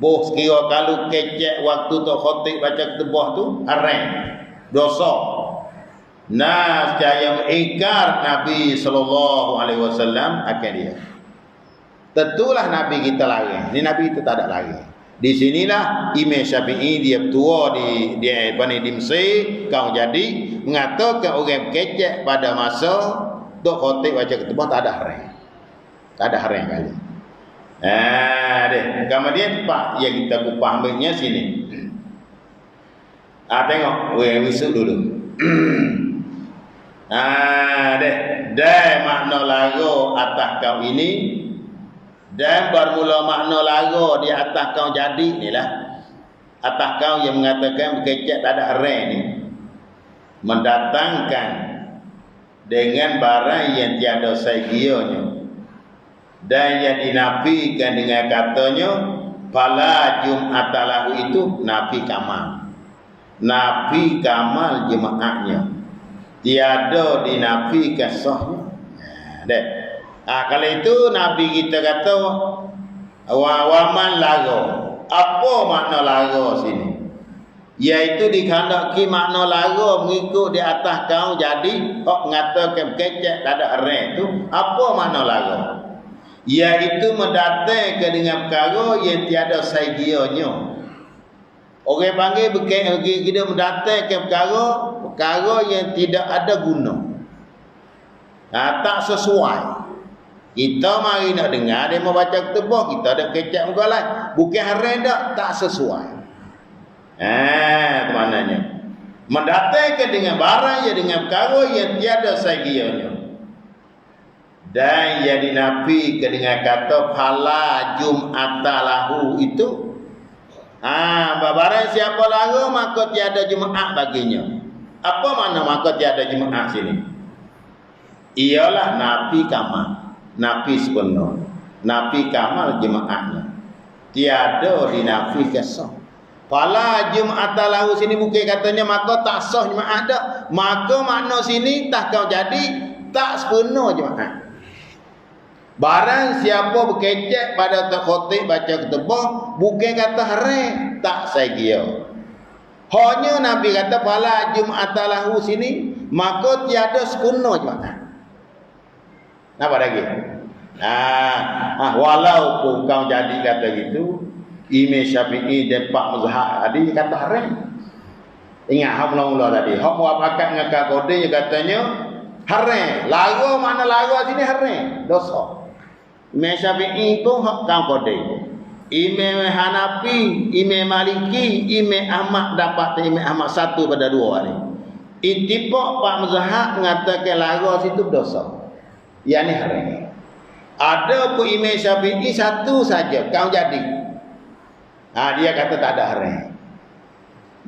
sekira kalau kecek waktu tu khotib baca ketubah tu haram, dosa. Saya mengingkar Nabi sallallahu alaihi wasallam akan dia. Tentulah Nabi kita lagi. Ni Nabi itu tak ada lagi. Di sinilah Imam Syafi'i dia tua di Mesir kau jadi mengatakan orang kecek pada masa tok khotib baca ketubah tak ada haram. Tak ada haram kali. Kemudian pak yang kita kupas ambilnya sini. Tengok wisuk dulu. Makna lagu atas kau ini dan bermula makna lagu di atas kau jadi inilah atas kau yang mengatakan kecek tak ada haram ni mendatangkan dengan barang yang tiada saigionya dan yang dinafikan dengan katanya fala jum'atalahu itu nafi kamal jemaahnya tiada dinafikan sahnya. Kalau itu Nabi kita kata waman lago. Apa makna lago sini? Iaitu dikandaki makna lago mengikut di atas kau jadi mengatakan kecek tak ada haram itu. Apa makna lago? Iaitu mendatangkan dengan perkara yang tiada saigionya. Orang panggil kita mendatangkan perkara yang tidak ada guna. Tak sesuai. Kita mari nak dengar dia mau baca ketubah, kita ada kecek muka lain. Bukan haram tak sesuai. Itu maknanya. Mendatangkan dengan barang ya dengan perkara yang tiada sagianya. Dan yang dinafikan dengan kata fala jum'atalahu itu. Barang siapa lara maka tiada Jumaat baginya. Apa makna maka tiada Jumaat sini? Ialah nafi kamal, nafi sebenar, nafi kamal Jumaatnya. Tiada dinafikan sah. Fala jum'atalahu sini bukan katanya maka tak sah Jumaat dah. Maka makna sini tak kau jadi tak sepenuh Jumaat. Barang siapa berkecek pada khotib baca ketubah bukan kata haram tak sagia. Hanya Nabi kata fala jum'atalahu sini maka tiada sepenuh Jumaat. Apa lagi? Walaupun kau jadi kata gitu, Imam Syafi'i dan Pak Mazhab tadi kata haram. Ingat hak mula-mula tadi. Hak muafakat dengan kodenya katanya haram. Lara mana lara sini haram, dosa. Imam Syafi'i itu hak kau kode. Imam Hanafi, Imam Maliki, Imam Ahmad dapat Imam Ahmad satu pada dua ni. Ittifaq Pak Mazhab mengatakan lara situ dosa. Yang ni haram. Ada pun Imam Syafi'i satu saja kau jadi. Dia kata tak ada haram.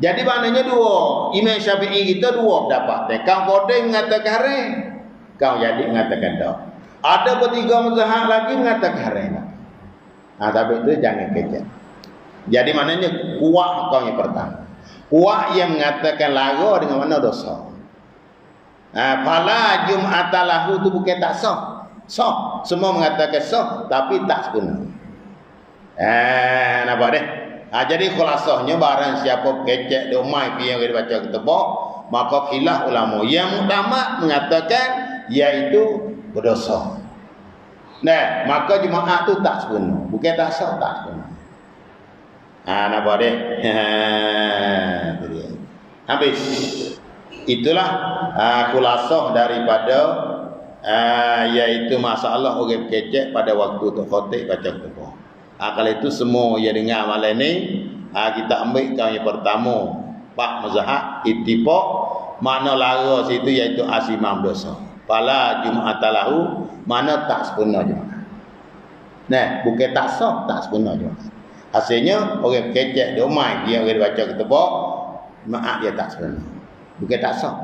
Jadi maknanya dua. Imam Syafi'i kita dua pendapat. Kau kode mengatakan haram, kau jadi mengatakan tak. Ada bertiga mazhab lagi mengatakan haram. Tapi itu jangan kecek. Jadi maknanya kuat kau yang pertama. Kuat yang mengatakan lara dengan mana dosa. Fala jum'atalahu itu bukan tak sah. Sah. Semua mengatakan sah tapi tak sempurna. Nampak deh. Jadi khulasahnya barang siapa kecek domai yang dibaca ketebak maka khilaf ulama yang muktamad mengatakan iaitu berdosa. Nah, maka Jumaat tu tak sempurna. Bukan tak sah, tak sempurna. Nampak deh. Itu dia. Habis. Itulah khulasah daripada iaitu masalah orang kecek pada waktu tu khotib baca ketebak. Kalau itu semua yang dengar malam ni kita ambil kau yang pertama Pak Mazhab ittifaq mana lara situ iaitu asimam dosa. Fala jum'atalahu mana tak sempurna Jumaat. Nah, bukan tak sah, tak sempurna Jumaat. Hasilnya orang kecek domai dia orang baca ketebak Jumaat dia tak sempurna. Bukan tak sah.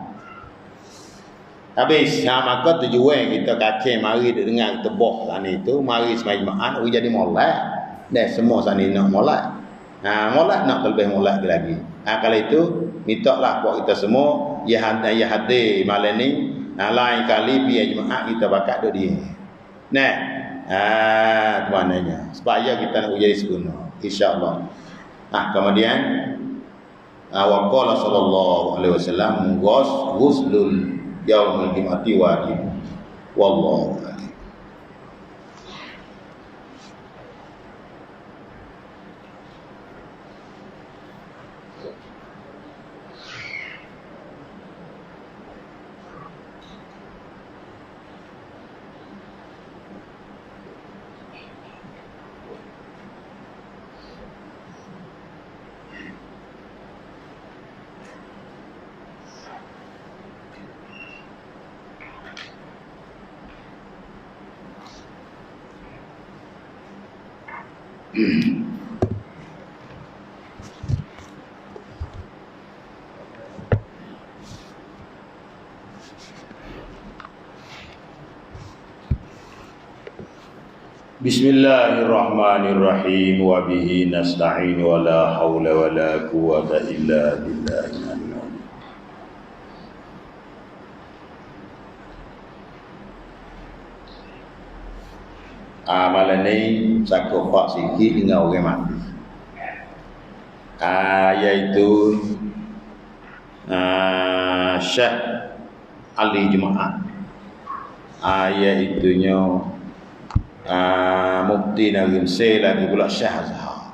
Habis maka tujuan kita kacau mari dengar ketebak sana itu mari semai Jumaat orang jadi molek. Dah semua sana nak molek. Molek nak lebih molek lagi. Kalau itu mintalah buat kita semua ya hadir malam ni. Lain kali biar Jumaat kita bakat duk dia. Nah, tu maknanya supaya kita nak jadi sempurna insya-Allah. Kemudian wa qala sallallahu alaihi wasallam ghuslul yaumul jum'ati wajib. Wallahu a'lam. Bismillahirrahmanirrahim wa bihi nasta'in wa la hawla wa la quwwata illa billahi. Malam ni sakut pak sikit dengan orang mati. Iaitu Syekh Ali Jumaat. Iaitunya Mufti Negeri Mesir lagi pula Syekh Azhar.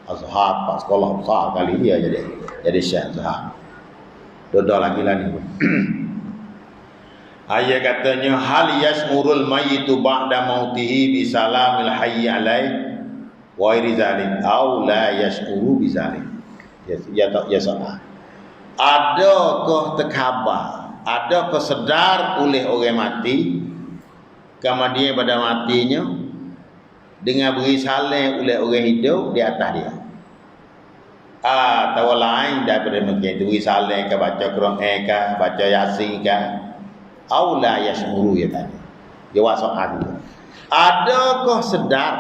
Azhar pak sekolah besar kali dia jadi Syekh Azhar. Dua lagi lah ni. Ayat katanya hal yasmurul mayyitu ba'da mautihi bi salamil hayy alaih wa iri zalik aw la yasmuru bi zalik. Ya tak ya soal. Adakah terkhabar, adakah sedar oleh orang mati kemudian pada matinya dengan beri salam oleh orang hidup di atas dia. Atau lain daripada mungkin itu beri salam ke baca Quran ke baca Yasin ke aula yashmuru ya tadi. Jawab soal itu. Adakah sedar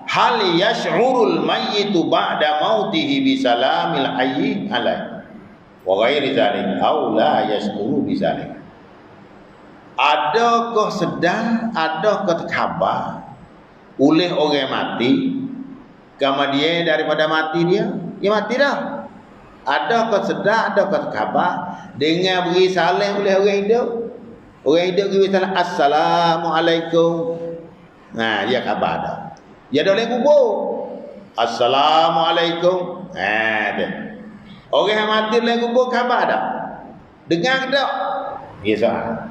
hal yash'urul mayyitu ba'da mautihi bi salamil hayyi alaihi wa ghairi zalik aw la yash'uru bi zalik. Adakah sedar, adakah khabar oleh orang mati kemudian daripada mati dia mati dah. Adakah sedar, adakah khabar dengan beri salam oleh orang hidup? Orang hidup beri salam assalamualaikum. Nah, dia khabar dah. Dia dah boleh kubur. Assalamualaikum. Dia. Orang yang mati boleh kubur khabar dah. Dengar tak? Ya soal.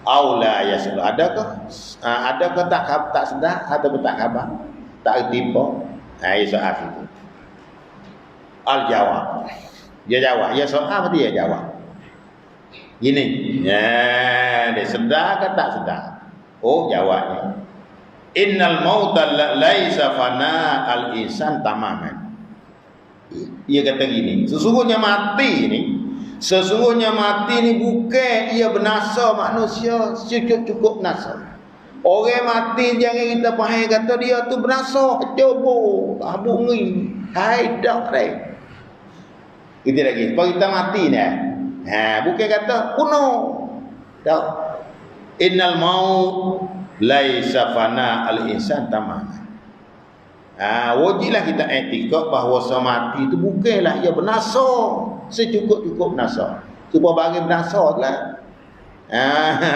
Aula ya soal. Adakah tak sedar atau tak khabar? Tak tipu. Ya soal itu. Al jawab. Dia jawab. Ya soal apa dia jawab? Gini. Ya, dia sedar ke tak sedar? Oh, jawabnya. Innal mauta laisa fana al insan tamaman. Ia kata gini, sesungguhnya mati ni bukan ia binasa manusia cukup binasa. Orang mati jangan kita faham kata dia tu binasa, coba habuk ni, hai dak dai. Itu lagi, kalau kita mati ni, bukan kata kuno. Tak. Innal maut laisa fana al insan tamaman. Wajiblah kita etikad bahawa mati itu bukanlah ia binasa secukup-cukup binasa. Cuma bagi binasa lah.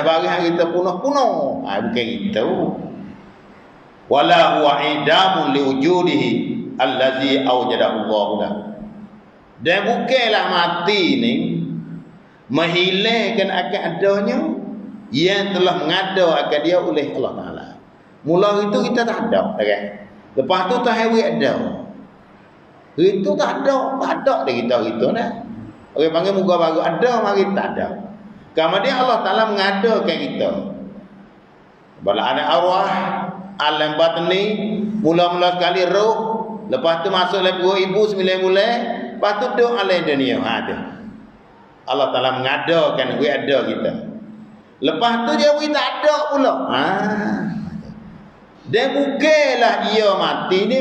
Bagi yang kita punah-punah. Bukan itu. Wala huwa idamun liwujudihi allazi awjadahu Allah lah. Dan bukanlah mati ni menghilangkan akan adanya yang telah mengada akan dia oleh Allah Ta'ala. Mula itu kita tak ada, kan? Lepas tu tak hewi ada. Itu tak ada dia kita dah. Orang panggil muka baru ada, mari tak ada. Kemudian Allah Ta'ala mengadakan kita. Bila ada arwah, alam batni, mula-mula sekali roh, lepas tu masuk dalam perut ibu 9 bulan, lepas tu duduk alam dunia. Ada. Allah Ta'ala mengadakan, ada kita. Lepas tu dia tak ada pula. Dan bukanlah ia mati ni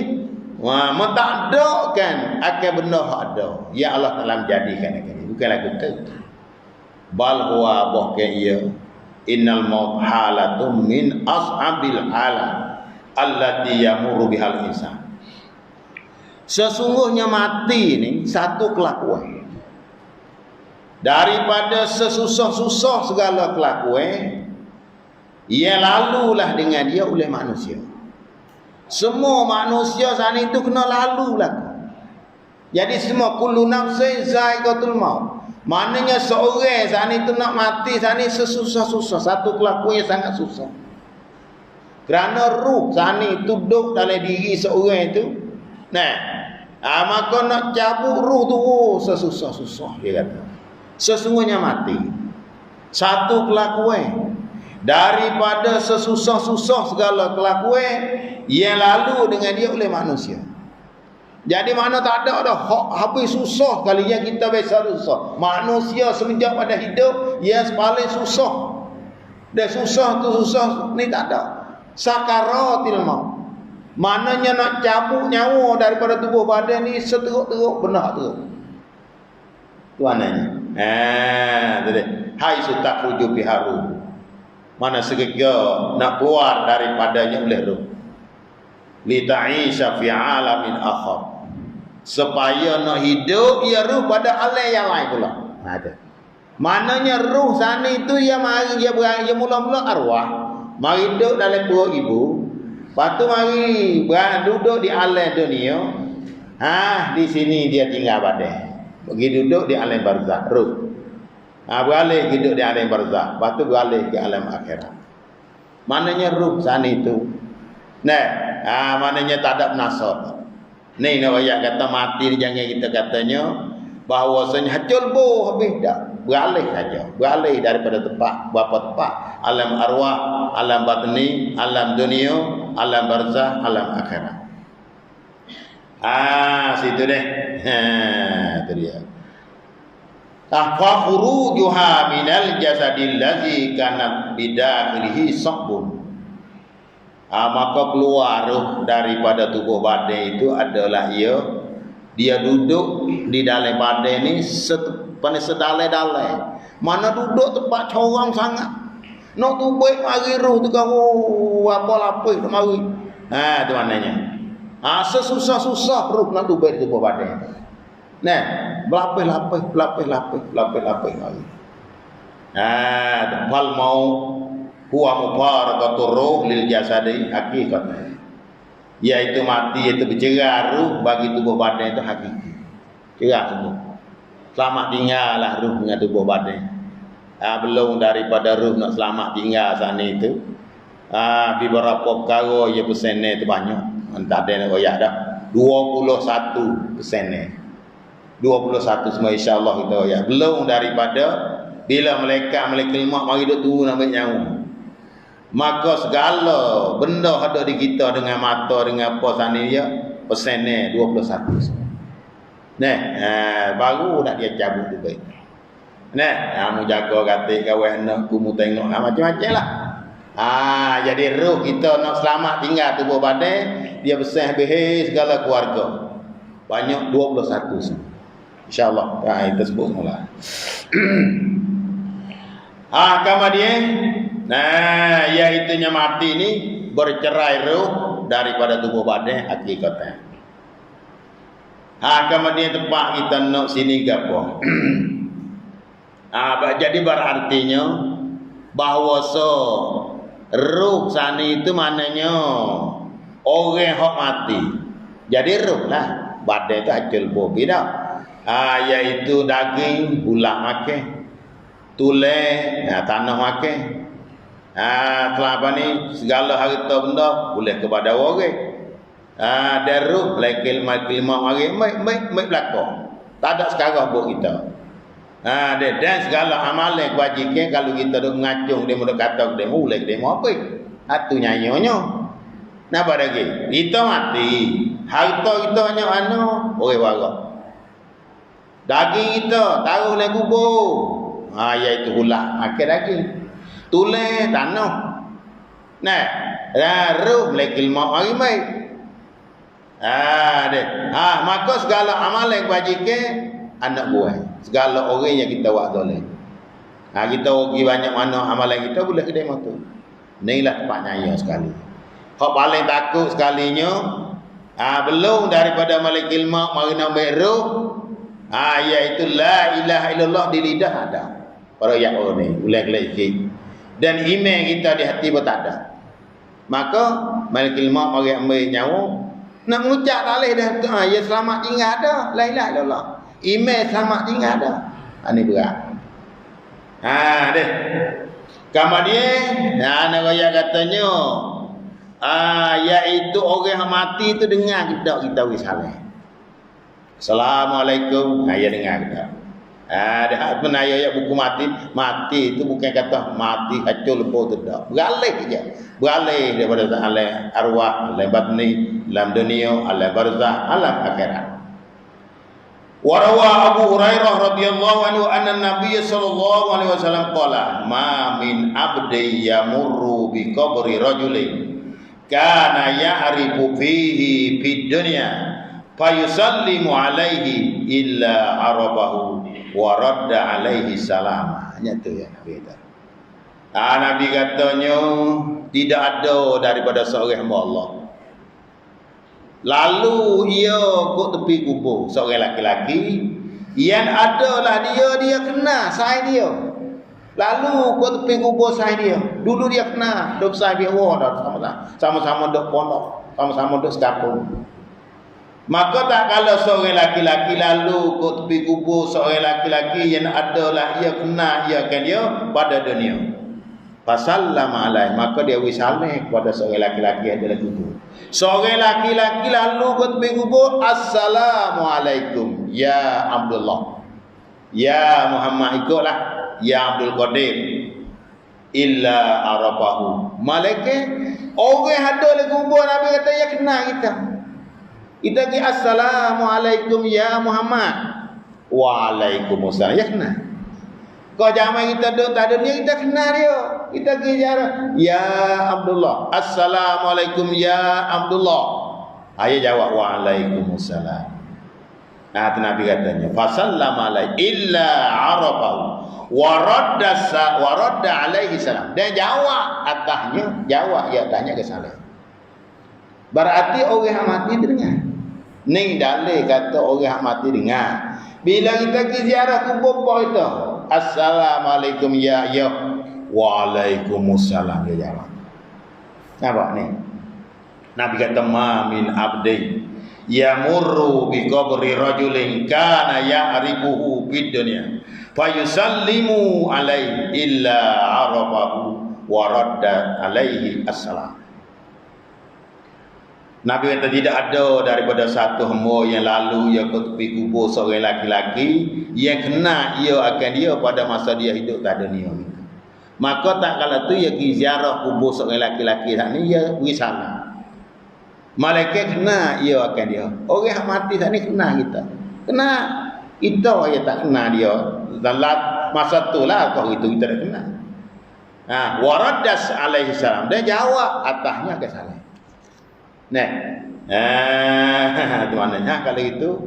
mentakdakan akan benda ada yang Allah Taala menjadikan ini. Bukanlah kita. Bal huwa bahkan ia innal maut halatun min ashabil halat allati yamuru bihal insan. Sesungguhnya mati ni satu kelakuan daripada sesusah-susah segala kelakuan ia lalulah dengan dia oleh manusia. Semua manusia saat itu kena lalulah. Jadi semua kullu nafsin za'iqatul maut. Maknanya seorang saat itu nak mati saat ini sesusah-susah. Satu kelakuan yang sangat susah. Kerana ruh saat itu duduk dalam diri seorang itu. Maka nak cabut ruh tu sesusah-susah dia kata. Sesungguhnya mati. Satu kelakuan daripada sesusah-susah segala kelakuan yang lalu dengan dia oleh manusia. Jadi mana tak ada dah habis susah kalinya kita biasa susah. Manusia semenjak pada hidup yang paling susah. Dan susah tu susah ni tak ada. Sakaratil maut. Maknanya nak cabut nyawa daripada tubuh badan ni seteruk-teruk benar teruk. Tu maknanya. Tadi hai sutakhruju biharu. Mana segera nak keluar daripadanya oleh roh. Li ta'isha fi alamin akhar. Supaya nak hidup ia roh pada alam yang lain pula. Ada. Maknanya roh sana itu ia mari dia mula-mula arwah, mari duduk dalam perut ibu. Lepas tu mari duduk di alam dunia. Di sini dia tinggal badan. Pergi duduk di alam barzakh roh. Beralih hidup di alam barzakh, lepas tu beralih ke alam akhirat. Maknanya ruh sana itu. Maknanya tak ada penasar. Ni nak ayat kata mati ni jangan kita katanya bahawasanya hacul boh habis dah. Beralih saja. Beralih daripada tempat berapa tempat. Alam arwah, alam batni, alam dunia, alam barzah, alam akhirat. Situ deh. Itu dia. Fa khurujuha minal jasadil ladzi kanat bidakhilihi sabun. Maka keluar roh daripada tubuh badan itu adalah dia duduk di dalam badan ni sedalai-dalai. Mana duduk tempat corang sangat. Nak tubik mari roh tu kau apa lapis tu mari. Tu maknanya. Sesusah-susah roh nak tubik di tubuh badan. Nah, berlapis-lapis mari. Fal mau huwa mubarakatur ruh lil jasadi hakikatan, iaitu mati itu bercerah ruh bagi tubuh badan itu hakiki, cerah semua. Selamat tinggallah ruh dengan tubuh badan. Belum daripada ruh nak selamat tinggal sana itu, beberapa perkara ia persen itu banyak. Entah ada nak royak dah 21% 21 semua insya-Allah kita royak. Belum daripada bila malaikat mak mari duk turun ambil nyawa. Maka segala benda ada di kita dengan mata dengan apa sana dia persennya 21. Baru nak dia cabut tu baik. Kamu jaga kata kawan nak kumu tengok macam-macam lah. Jadi roh kita nak selamat tinggal tubuh badan, dia besar habis segala keluarga. Banyak 21 semua. InsyaAllah. Kita sebut mula. Kemudian iaitunya mati ni bercerai roh daripada tubuh badan hakikatnya. Kemudian tempat kita nak sini ke apa? Jadi berartinya bahawa roh sana itu maknanya orang hak mati. Jadi roh lah. Badan itu acul bobi dah. Iaitu daging ulat makan, tulang tanah makan. Selama ni segala harta benda boleh kepada orang. Daruk lekil makilmah mari mai belakang. Tak ada sekarang buat kita. Dan segala amalan kewajiban kalau kita duk ngacung dia mula kata dia mulai dia mau apa? Atu nyayonyo. Napa lagi? Kita mati. Harta kita hanya orang warak. Daging kita taruh dalam kubur. Iaitu ulat makan daging. Tulang tanah. Roh lekil mak mari mai. Maka segala amalan kewajiban anak buah. Segala orang yang kita buat zalim. Kita rugi banyak mana amalan kita boleh kedai mata. Inilah tempat nyaya sekali. Hak paling takut sekalinya belum daripada malaikat maut mari nak ambil roh. Iaitu la ilaha illallah di lidah ada. Para ya ni boleh sikit. Dan iman kita di hati pun tak ada. Maka malaikat maut mari ambil nyawa. Nak mengucap dalih dah ya selamat tinggal ada. La ilaha illallah. Iman selamat tinggal ada. Ini berat. Deh. Kemudian nak raya katanya iaitu orang yang mati itu dengar kita risalah. Assalamualaikum. Ya dengar kita. Dah pun ayat buku mati itu bukan kata mati hacul lepo tu dak. Beralih je. Beralih daripada alam arwah, alam batni, alam dunia, alam barzah, alam akhirat. Warawa Abu Hurairah radhiyallahu anhu anna Nabiy sallallahu alaihi wasallam qala ma min abdi yamurru bi qabri rajulin kana ya'rifu fihi fid dunya fayusallimu alaihi illa arabahu wa radda alaihi salam. Hanya tu ya Nabi kata. Nabi katanya tidak ada daripada seorang hamba Allah lalu ia kok tepi kubur seorang laki-laki yang adalah dia kena sai dia. Lalu kok tepi kubur sai dia. Dulu dia kena dok sai dia sama-sama dok pondok, sama-sama dok sekapung. Maka tak kalau seorang laki-laki lalu kok tepi kubur seorang laki-laki yang adalah ia kena ia kan dia pada dunia. Fasallama alaihi, maka dia wisaleh kepada seorang laki-laki yang ada dalam kubur. Seorang laki-laki lalu ke tepi kubur, assalamualaikum ya Abdullah. Ya Muhammad, ikutlah ya Abdul Qadir. Illa arafahu. Malaikat orang ada dalam kubur, Nabi kata ya kenal kita. Kita pergi assalamualaikum ya Muhammad. Waalaikumsalam, ya kenal. Kau zaman kita duduk tak ada dia, kita kenal dia. Kita pergi ziarah ya Abdullah. Assalamualaikum ya Abdullah. Ayah jawab waalaikumsalam. Nah, Nabi katanya fasallama alaihi illa arafahu wa radda alaihi salam. Dia jawab atasnya, jawab ya tanya ke salam. Berarti orang yang mati dengar. Ning dalil kata orang yang mati dengar. Bila kita pergi ziarah kubur apa itu? Assalamualaikum ya waalaikumsalam, dia jawab. Nampak ni? Nabi kata ma min abdi yamurru bi qabri rajulin kana ya'rifuhu fid dunya fayusallimu alaihi illa arafahu wa radda alaihi assalam. Nabi kata tidak ada daripada satu hamba yang lalu yang ke tepi kubur seorang laki-laki yang kena ia akan dia pada masa dia hidup tak ada niat. Maka tak kala tu ia pergi ziarah kubur seorang laki-laki tak ni ia pergi sana. Malaikat kena ia akan dia. Orang yang mati tak ni kena kita. Kena kita yang tak kena dia. Dalam masa tu lah kau itu kita tak kena. Waradas alaihi salam. Dia jawab atasnya ke salam. Nah, tu maknanya kalau itu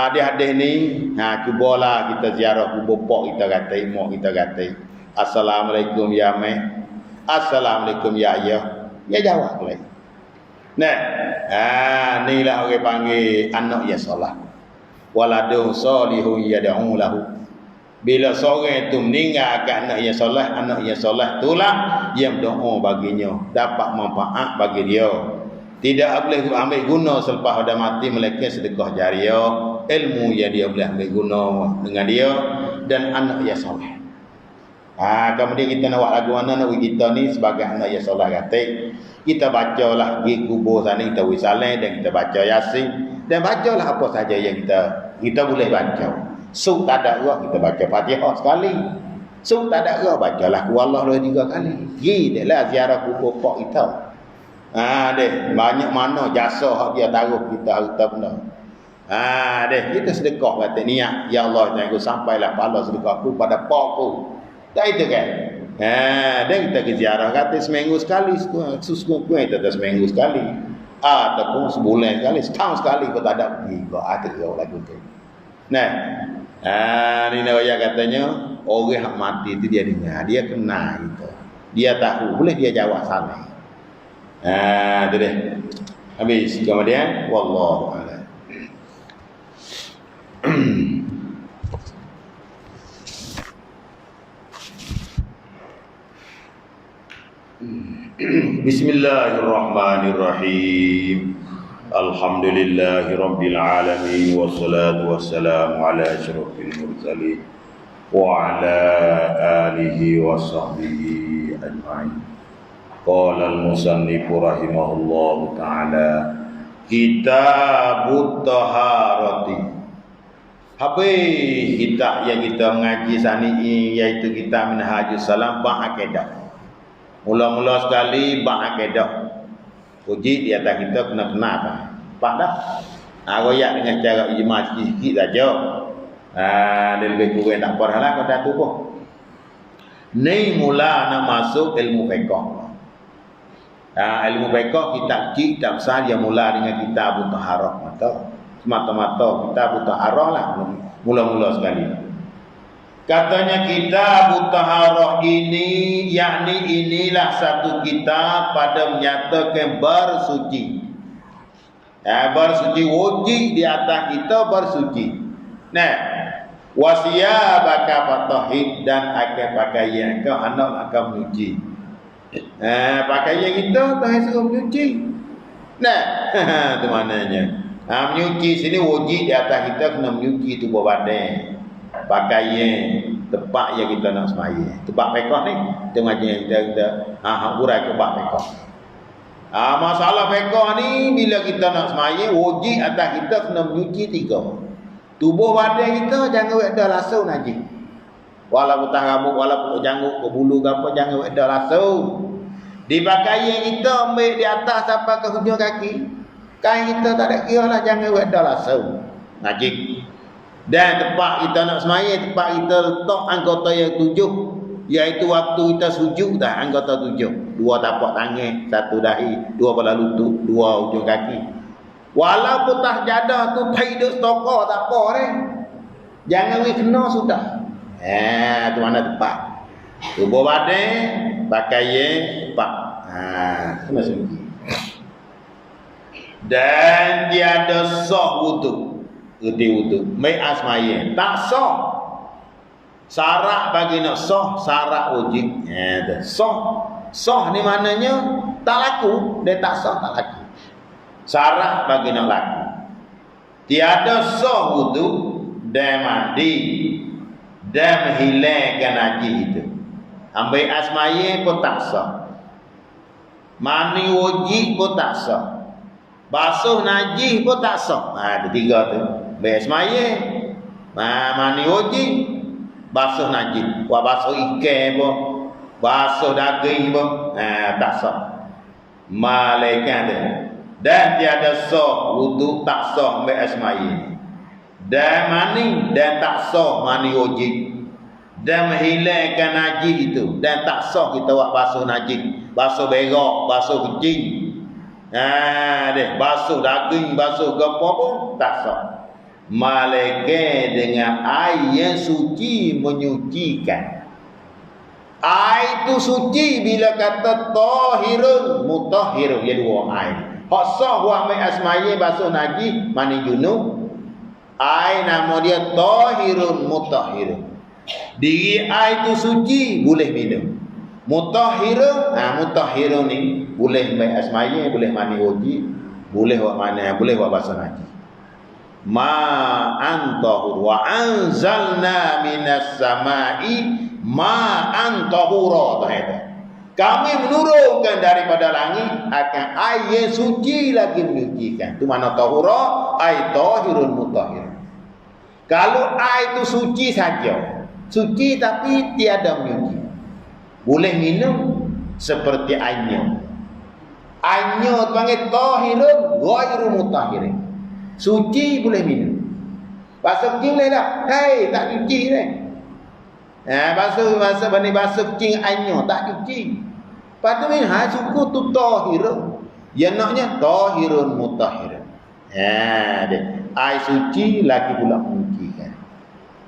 di hadis ni, cubalah kita ziarah kubur pak kita kata, mak kita kata, assalamualaikum ya mai, assalamualaikum ya ayah, dia jawab lagi. Nah, inilah orang panggil anak ya solah, waladun solihun yad'u lahu. Bila seorang itu meninggalkan anak yang solah itulah yang berdoa baginya, dapat manfaat bagi dia. Tidak boleh ambil guna selepas dah mati melainkan sedekah jariah, ilmu yang dia boleh ambil guna dengan dia dan anak yang soleh. Kemudian kita nak buat lagu mana nak kita ni sebagai anak yang soleh kata. Kita bacalah di kubur sana, kita wisaleh dan kita baca Yasin dan bacalah apa saja yang kita boleh baca. Su tak ada roh kita baca Fatihah sekali. Su tak ada roh bacalah Allah 2-3 kali. Gilah ziarah kubur pak kita. Deh banyak mana jasa hak dia taruh kita harta benda. Deh kita sedekah kata niat ya Allah jangan sampailah pahala sedekah aku pada pakku. Tak itu kan? Dan kita ke ziarah kata seminggu sekali, susu kita seminggu sekali. Ataupun sebulan sekali, setahun sekali kau tak ada pergi. Kau ada kau lagu tu. Nah, ni Nawawi katanya orang yang mati itu dia dengar, dia kenal itu. Dia tahu, boleh dia jawab salah. Itu deh. Habis. Kemudian wallahu a'lam. Bismillahirrahmanirrahim. Alhamdulillahirabbil alamin wassalatu wassalamu ala asyrafil mursalin wa ala alihi wa sahbihi ajma'in. Qala al-musannif rahimahullahu ta'ala Kitabut Taharati. Habis kitab yang kita mengaji saat ini iaitu kitab Minhajus Salam bab akidah. Mula-mula sekali bab akidah. Puji di atas kita kena apa? Pak dah. Royak dengan cara ijma sikit saja. Dia lebih kurang tak apa lah kau dah tu pun. Ni mula nak masuk ilmu fiqh. Ilmu fiqh kitab besar yang mula dengan kitab taharah mata semata-mata kitab taharah lah mula-mula sekali. Katanya kitab taharah ini yakni inilah satu kitab pada menyatakan bersuci. Bersuci wajib di atas kita bersuci. Nah, wasiyabaka fatahid dan akan pakaian kau anak akan menyuci. Pakaian kita Tuhan suruh menyuci. Nah, itu maknanya. Menyuci sini wajib di atas kita kena menyuci tubuh badan. Pakaian. tempat yang kita nak sembahyang. Tempat pekok ni, kita ngaji kita urai ke bab pekok. Masalah pekok ni bila kita nak sembahyang wajib atas kita kena menyuci 3. Tubuh badan kita jangan wek dah lasau najis. Walaupun tak rambut, walaupun janggut ke bulu ke apa, jangan wek dah lasau. Di pakaian kita ambil di atas sampai ke hujung kaki. Kain kita tak ada kira lah, jangan wek dah lasau najis. Dan tempat kita nak sembahyang, tempat kita letak anggota yang 7, iaitu waktu kita sujud dah anggota 7. 2 tapak tangan, 1 dahi, 2 kepala lutut, 2 hujung kaki. Walaupun tak jadah tu hidup stokor tak apa ni. Jangan we kena sudah. Tu mana tempat. Tubuh badan, pakaian, tempat. Kena suci. Dan tiada sah wudu. Erti wudu. Mai asmaye. Tak sah. Syarat bagi nak sah, syarat wajib. Sah. Sah ni maknanya tak laku, dia tak sah tak laku. Syarat bagi nak laku. Tiada sah wudu dan mandi dan menghilangkan najis itu. Ambil asmaye pun tak sah. Mandi wajib pun tak sah. Basuh najis pun tak sah. Ada 3 tu. Ambil asmaye, mandi wajib, basuh najis. Buat basuh ikan pun, basuh daging pun, tak sah. Malaikat tu. Dan tiada sah wudu tak sah ambil asmaye. Dan mani dan tak sah mani wajib. Dan menghilangkan najis itu. Dan tak sah kita buat basuh najis. Basuh berak, basuh kucing. Basuh daging, basuh apa pun tak sah. Malaikat dengan air yang suci menyucikan. Air itu suci bila kata tahirun mutahhirun, dia 2 air. Hak sah buat ambil asmaye basuh najis mani junub. Air nama dia tahirun mutahhirun. Diri air itu suci boleh minum. Mutahhirun, mutahhirun ni boleh ambil asmaye, boleh mani wajib, boleh buat mana, boleh buat basuh najis. Ma'an tahur wa anzalna minas samai ma'an tahura. Kami menurunkan daripada langit akan air yang suci lagi menyucikan. Itu mana tahura, air tahirun mutahhir. Kalau air itu suci saja, suci tapi tiada menyuci, boleh minum seperti airnya. Airnya panggil tahirun ghairu mutahhirin. Suci boleh minum. Basuh kucing boleh tak? Hei, tak cuci ni. Basuh kucing airnya tak cuci. Lepas tu ni suku tu tahirun. Yang naknya tahirun mutahhirun. Air suci lagi pula menyucikan.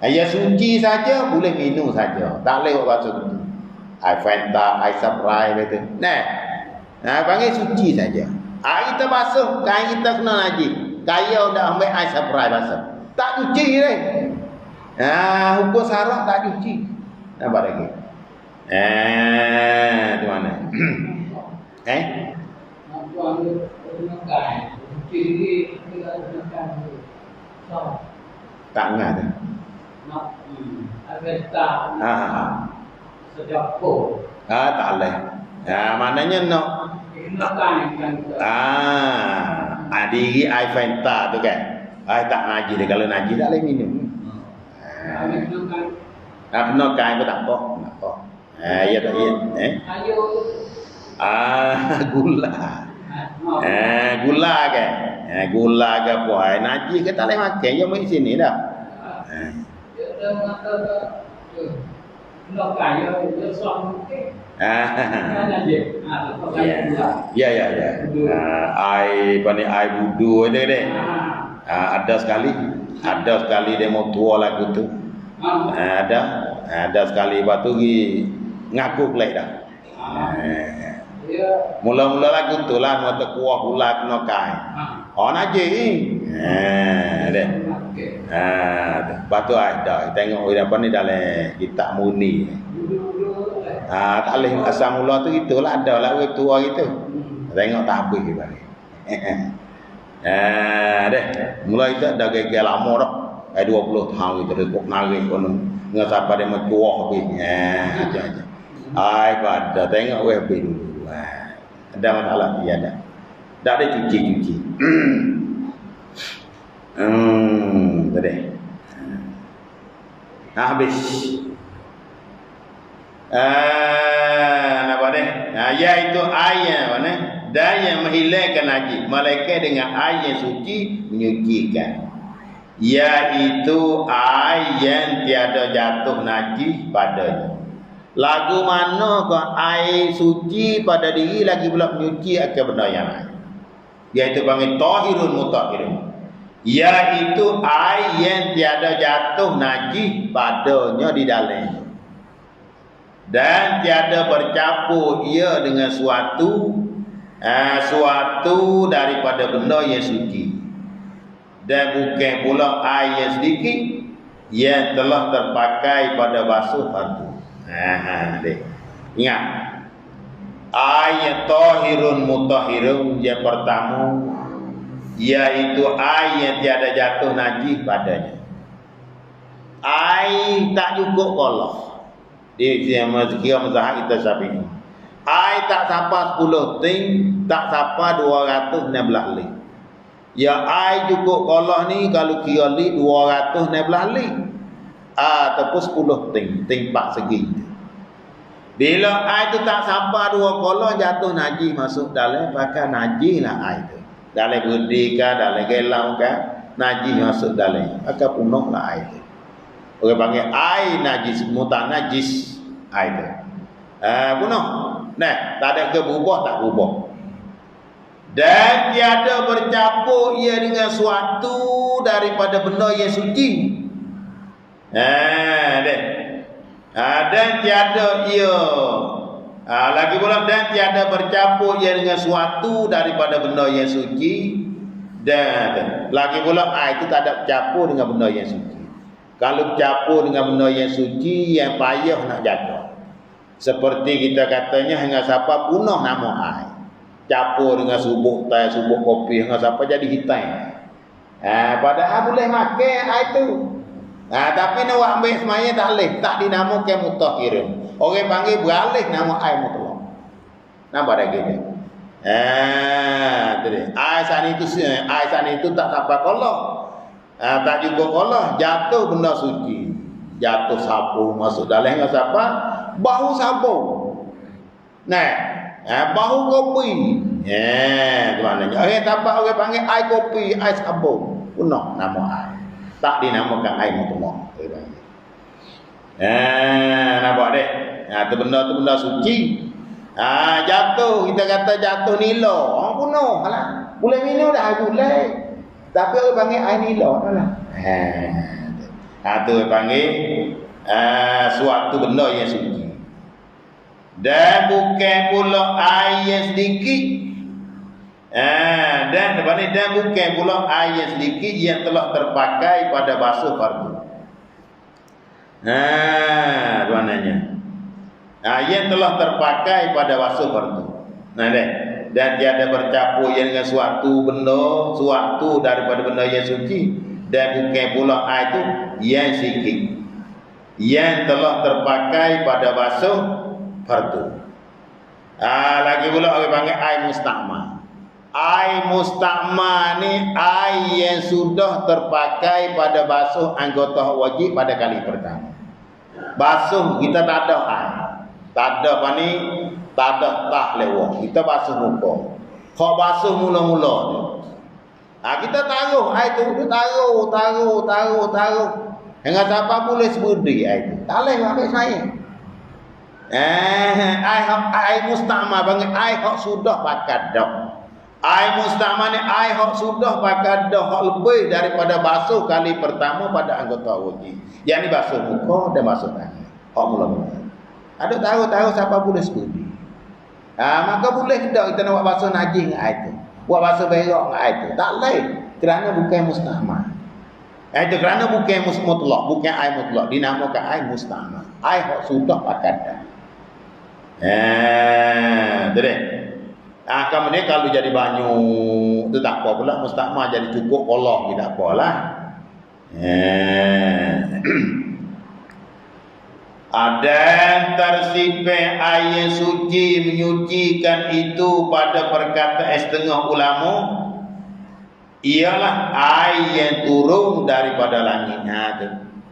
Air suci saja boleh minum saja. Tak boleh buat basuh tu. Air Fanta, air Sprite betul. Panggil suci saja. Air kita basuh, kain kita kena najis. Kaya dah ambil air Sprite basuh. Tak cuci ni. Hukum syarat tak cuci. Nampak lagi. Di mana? Tak ingat tu. Tak boleh. Maknanya nak diri air Fanta tu kan. Air tak najis dia. Kalau najis tak boleh minum. Kena kain pun tak apa. Ya tak ya. Gula. Gula kan. Gula ke apa. Najis ke tak boleh makan. Dia main sini dah. Ya. Air budu dia deh. Ada sekali dia mau tua lagu tu. Ada sekali batu gi ngaku pelak dah. Mula-mula lagu tu lah mata kuah pula kena kain. Najis. Deh. Batu ada tengok apa ni dalam kitab muni. Tak boleh asal mula tu gitulah ada lah orang tua gitu. Tengok tak habis balik. Deh. Mula itu ada gaya lama dah. 20 tahun itu rekok narik kono. Dengan siapa dia mencuak habis. Aja. Pada tengok WB dulu. Ada masalah dia ada. Tak ada cuci. Tadi. Habis. Apa deh? Iaitu ayat mana? Daya menghilangkan haji. Malaikat dengan ayat suci menyucikan. Iaitu ayat tiada jatuh najis padanya. Lagu mana ke air suci pada diri lagi pula menyuci akan benda yang lain. Iaitu panggil tahirun mutahhirun. Iaitu air yang tiada jatuh najis padanya di dalamnya. Dan tiada bercampur ia dengan suatu daripada benda yang suci. Dan bukan pula air yang sedikit yang telah terpakai pada basuh fardu. Ingat. Ayat tahirun mutahhirun yang pertama iaitu air yang tiada jatuh najis padanya. Air tak cukup kolah. Dia kira mazhab kita Syafi'i. Air tak sampai 10 ting, tak sampai 216 lit. Ya air cukup kolah ni kalau kira lit 216 lit. Ataupun 10 ting 4 segi. Bila air tu tak sampai 2 kolah jatuh najis masuk dalam, pakai najis lah air tu. Dalam berdi ke, dalam gelang ke, najis masuk dalam. Pakai penuh lah air tu. Orang panggil air najis, mutan najis air tu. Penuh. Nah, tak ada ke berubah, tak berubah. Dan tiada bercampur ia dengan suatu daripada benda yang suci. Dan tiada ia lagi pula dan tiada bercampur ia dengan suatu daripada benda yang suci. Dan lagi pula air itu tak ada bercampur dengan benda yang suci. Kalau bercampur dengan benda yang suci, yang payah nak jaga. Seperti kita katanya hingga siapa punah nama air. Campur dengan subuk teh, subuk kopi, hingga siapa jadi hitam. Padahal boleh makan air tu. Tapi nak ambil semuanya tak boleh. Tak dinamakan mutahhirun. Orang panggil beralih nama air mutlak. Nampak dah gitu. Air sana itu tak sampai kolah. Tak juga kolah. Jatuh benda suci. Jatuh sabun masuk dalam dengan siapa? Bahu sabun. Bahu kopi. Tu maknanya. Orang panggil air kopi, air sabun. Punah nama air. Tak dinamakan air mutlak. Nampak dek? Tu benda suci. Jatuh, kita kata jatuh nila. Orang penuh lah. Boleh minum dah, boleh. Tapi orang panggil air nila lah. Tu orang panggil suatu benda yang suci. Dan bukan pula air yang sedikit. Dan bukan pula air yang sedikit yang telah terpakai pada basuh fardu. Tu maknanya. Yang telah terpakai pada basuh fardu. Dan tiada bercampur yang dengan suatu benda, suatu daripada benda yang suci. Dan bukan pula air itu yang sedikit yang telah terpakai pada basuh fardu. Lagi pula orang panggil air musta'mal. Air musta'mal ni air yang sudah terpakai pada basuh anggota wajib pada kali pertama. Basuh kita tak ada air. Tak ada apa ni? Tak ada tah lewat. Kita basuh muka. Kau basuh mula-mula ni. Kita taruh air tu, taruh. Hingga siapa boleh sebudi air tu. Tak boleh ambil saya. Air musta'mal panggil air hak sudah pakai dah. Air musta'mal ni air hak sudah pakai dah, hak lebih daripada basuh kali pertama pada anggota wajib. Yang ni basuh muka dan basuh tangan. Hak mula-mula. Ada tahu siapa boleh sebudi. Maka boleh tidak kita nak buat basuh najis dengan air tu. Buat basuh berak dengan air tu. Tak boleh. Kerana bukan musta'mal. Itu kerana bukan mutlak, bukan air mutlak. Dinamakan air musta'mal. Air hak sudah pakai dah. Kemudian kalau jadi banyak itu tak apa pula, musta'mal jadi cukup Allah tidak apalah. Ada tersipeh air suci menyucikan itu pada perkataan setengah ulama ialah air yang turun daripada langit.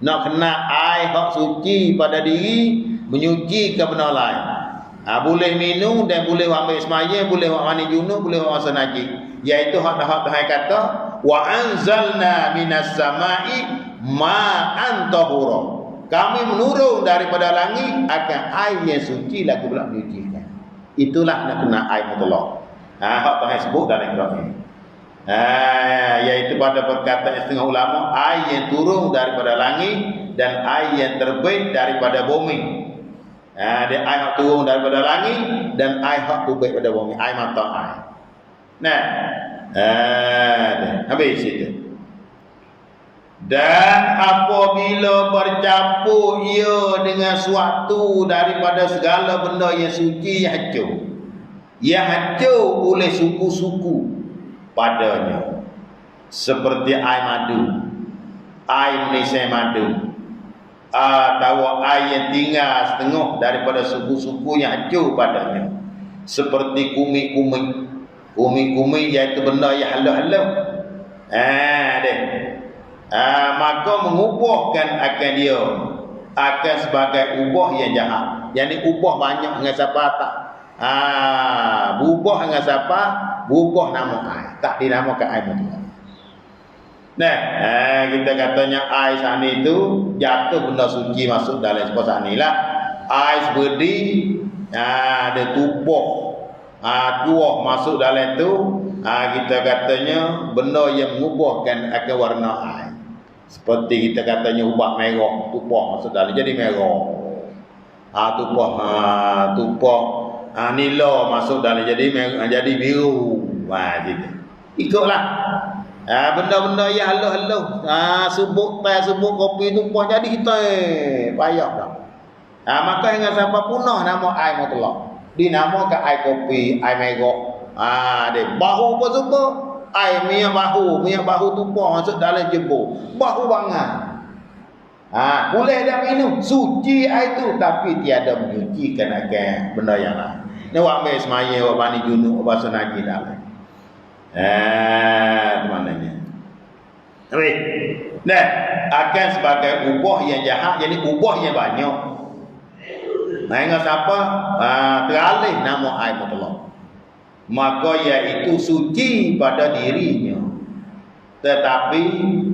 Nak kena air hak suci pada diri menyucikan benda lain. Boleh minum dan boleh ambil semaya, boleh mandi junub, boleh puasa najis. Iaitu hak Tuhan kata wa anzalna minas samai ma'an tahura. Kami menurun daripada langit akan air yang suci lagu pula menyucikan. Itulah nak kena air mutlak. Hak Tuhan sebut dalam Quran ini. Iaitu pada perkataan setengah ulama, air yang turun daripada langit dan air yang terbit daripada bumi. Dia air yang turun daripada langit dan air yang terbit daripada bumi. Air mata air. Nah, habis itu. Dan apabila bercampur ia dengan suatu daripada segala benda yang suci yang hancur. Yang hancur oleh suku-suku padanya. Seperti air madu. Air Malaysia madu. Atau air yang tinggal setengah daripada suku-suku yang hancur padanya. Seperti kumik-kumik. Kumik-kumik iaitu benda yang halus-halus. Maka mengubahkan akan dia akan sebagai ubah yang jahat. Yang ni ubah banyak dengan siapa tak. Berubah dengan siapa, berubah nama air. Tak dinamakan air mutlak. Nah, kita katanya air sana itu jatuh benda suci masuk dalam sebuah sana lah. Air seperti ada tubuh, tuah masuk dalam tu. Kita katanya benda yang mengubahkan akan warna air. Seperti kita katanya ubat merah, tumpah masuk dalam jadi merah. Tumpah nila masuk dalam jadi merah, jadi biru. Gitu. Ikutlah. Benda-benda yang halus-halus. Sebut teh, sebut kopi tumpah jadi hitam. Payah dah. Maka dengan siapa punah nama air mutlak. Dinamakan air kopi, air merah. Dia bahu apa semua? Air minyak bahu tumpah masuk dalam jebur. Bahu bangang. Boleh dah minum suci air tu tapi tiada menyucikan akan benda yang lain. Ni awak ambil semaya, awak mandi junub, awak basuh najis dalam. Itu maknanya. Habis. Nah, akan sebagai ubah yang jahat, jadi ubah yang banyak. Ingat siapa? Teralih nama air mutlak. Maka iaitu suci pada dirinya. Tetapi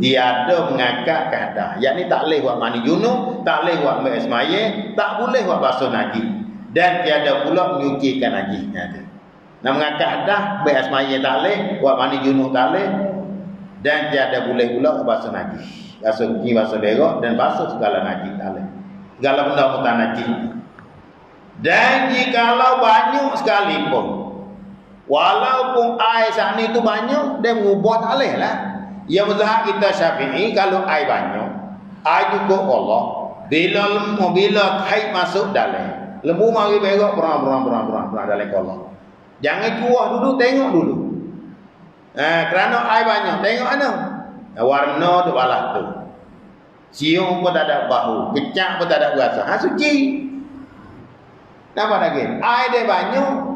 tiada mengangkat keadaan. Yakni tak boleh buat mandi junub, tak boleh buat ambil semaya, tak boleh buat basuh najis. Dan tiada pula menyucikan najisnya. Nak mengangkat hadas, ambil semaya tak boleh, buat mandi junub tak boleh. Dan tiada boleh pula basuh najis. Basuh kaki, basuh berak dan basuh segala najis tak boleh. Segala benda mutan najis. Dan jikalau banyak sekalipun, walaupun air saat ni tu banyak, dia mengubah tak boleh lah. Ya mazhab kita Syafi'i, kalau air banyak, air cukup Allah. Bila haid masuk dalam, lembu mari berak berang dalam kolam. Jangan kuah dulu, tengok dulu. Kerana air banyak, tengok mana? Warna tu balah tu. Cium pun tak ada bau, kecak pun tak ada rasa. Suci. Nampak lagi? Air dia banyak.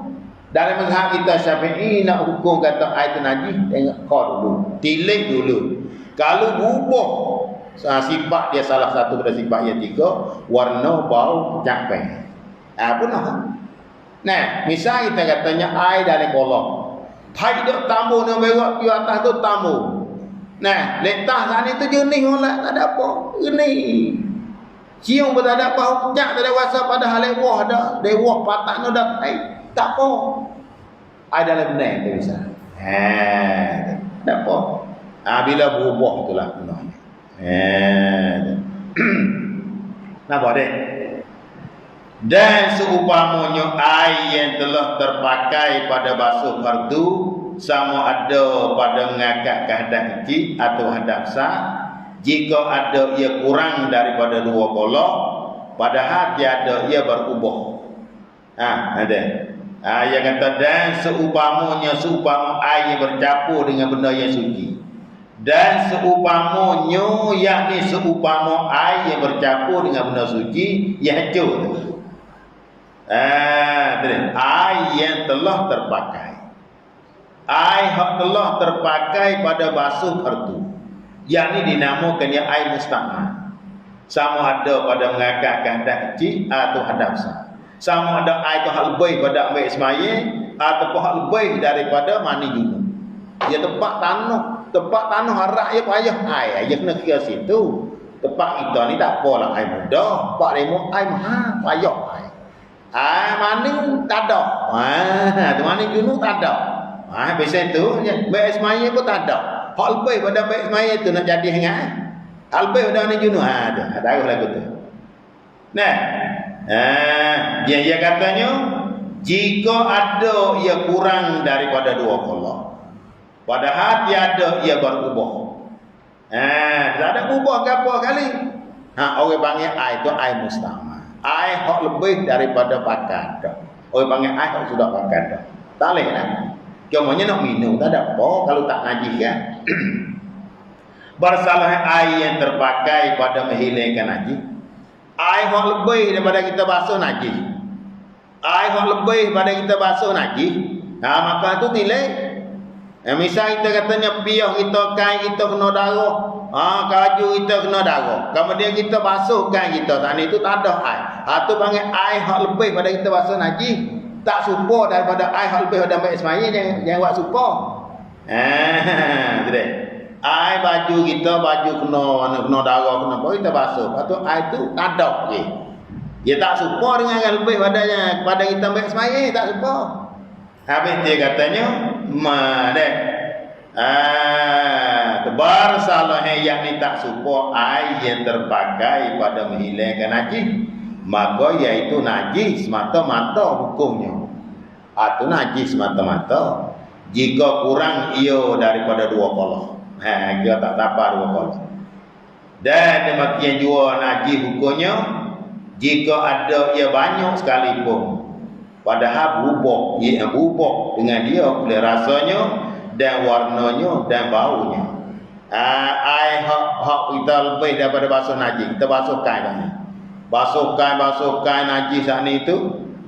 Dalam mazhab kita Syafi'i nak hukum kata air tu najis, tengok kau dulu. Tilik dulu. Kalau berubah sifat dia salah satu pada sifat yang tiga, warna, bau, capek. Punah. Nah, misal kita katanya air dalam kolam. Haid dia tambur dengan berak di atas tu tambur. Nah, letak sana tu jernih molek, tak ada apa. Jernih. Cium pun tak ada apa, kejak tak ada rasa padahal lewah dah. Lewah patah no dah air. Tak apa. Air dalam benar tu bisa. Tak apa. Bila berubah itulah gunanya. Nampak dek? Dan seumpamanya air yang telah terpakai pada basuh fardu sama ada pada mengangkat hadas kecil atau hadas besar, jika ada ia kurang daripada 2 kolak, padahal tiada ia berubah. Ada. Yang kata dan seumpama air yang bercampur dengan benda yang suci Dan seupamanya, yakni seupama air yang bercampur dengan benda suci, ia hancur. Air yang telah terpakai, air yang telah terpakai pada basuh fardu, yakni dinamakan air musta'mal. Sama ada pada mengangkat hadas kecil atau hadas besar. Sama ada air tu hal lebih pada ambil semaya ataupun hal lebih daripada mani junub. Dia tempat tanah harak ya payah air dia kena kira situ. Tempat kita ni tak apalah air muda, tempat demo air mahal payah air. Air mani tak ada. Tu mani junub tak ada. Biasa tu baik semaya pun tak ada. Hak lebih pada baik semaya tu nak jadi hangat. Hal lebih pada mani junub tu. Tahu lagu tu. Nah. Dia katanya jika ada ia kurang daripada 2 qala. Padahal tiada ia berubah. Tak ada ubah ke apa kali. Orang panggil air itu air musta'mal. Air hak lebih daripada pakai dah. Orang panggil air hak sudah pakai dah. Tak boleh lah. Cumanya nak minum tak ada apa kalau tak najis kan. Bersalah air yang terpakai pada menghilangkan najis. Air hak lebih daripada kita basuh najis. Air hak lebih daripada kita basuh najis. Maka itu nilai. Misal kita katanya piah kita, kain kita kena darah, kaju kita kena darah. Kemudian kita basuh kain kita, sana itu tak ada air. Itu panggil air hak lebih pada kita basuh najis. Tak serupa daripada air hak lebih pada ambil semaya yang buat serupa. Air baju kita, baju kena darah, kena apa kita basuh. Lepas tu air tu tak ada. Dia tak serupa dengan yang lebih pada kita ambil semaya, tak serupa. Habis dia katanya bersalah yang ni tak serupa air yang terpakai pada menghilangkan najis, maka iaitu najis semata-mata hukumnya. Atau najis semata-mata jika kurang ia daripada 2 qala. Kita tak dapat 2 qala. Dan demikian juga najis hukumnya jika ada ia banyak sekalipun. Padahal berubah dengan dia oleh rasanya dan warnanya dan baunya. Air hak kita lebih daripada basuh najis. Kita basuh kain dah ni. Basuh kain najis saat ni itu.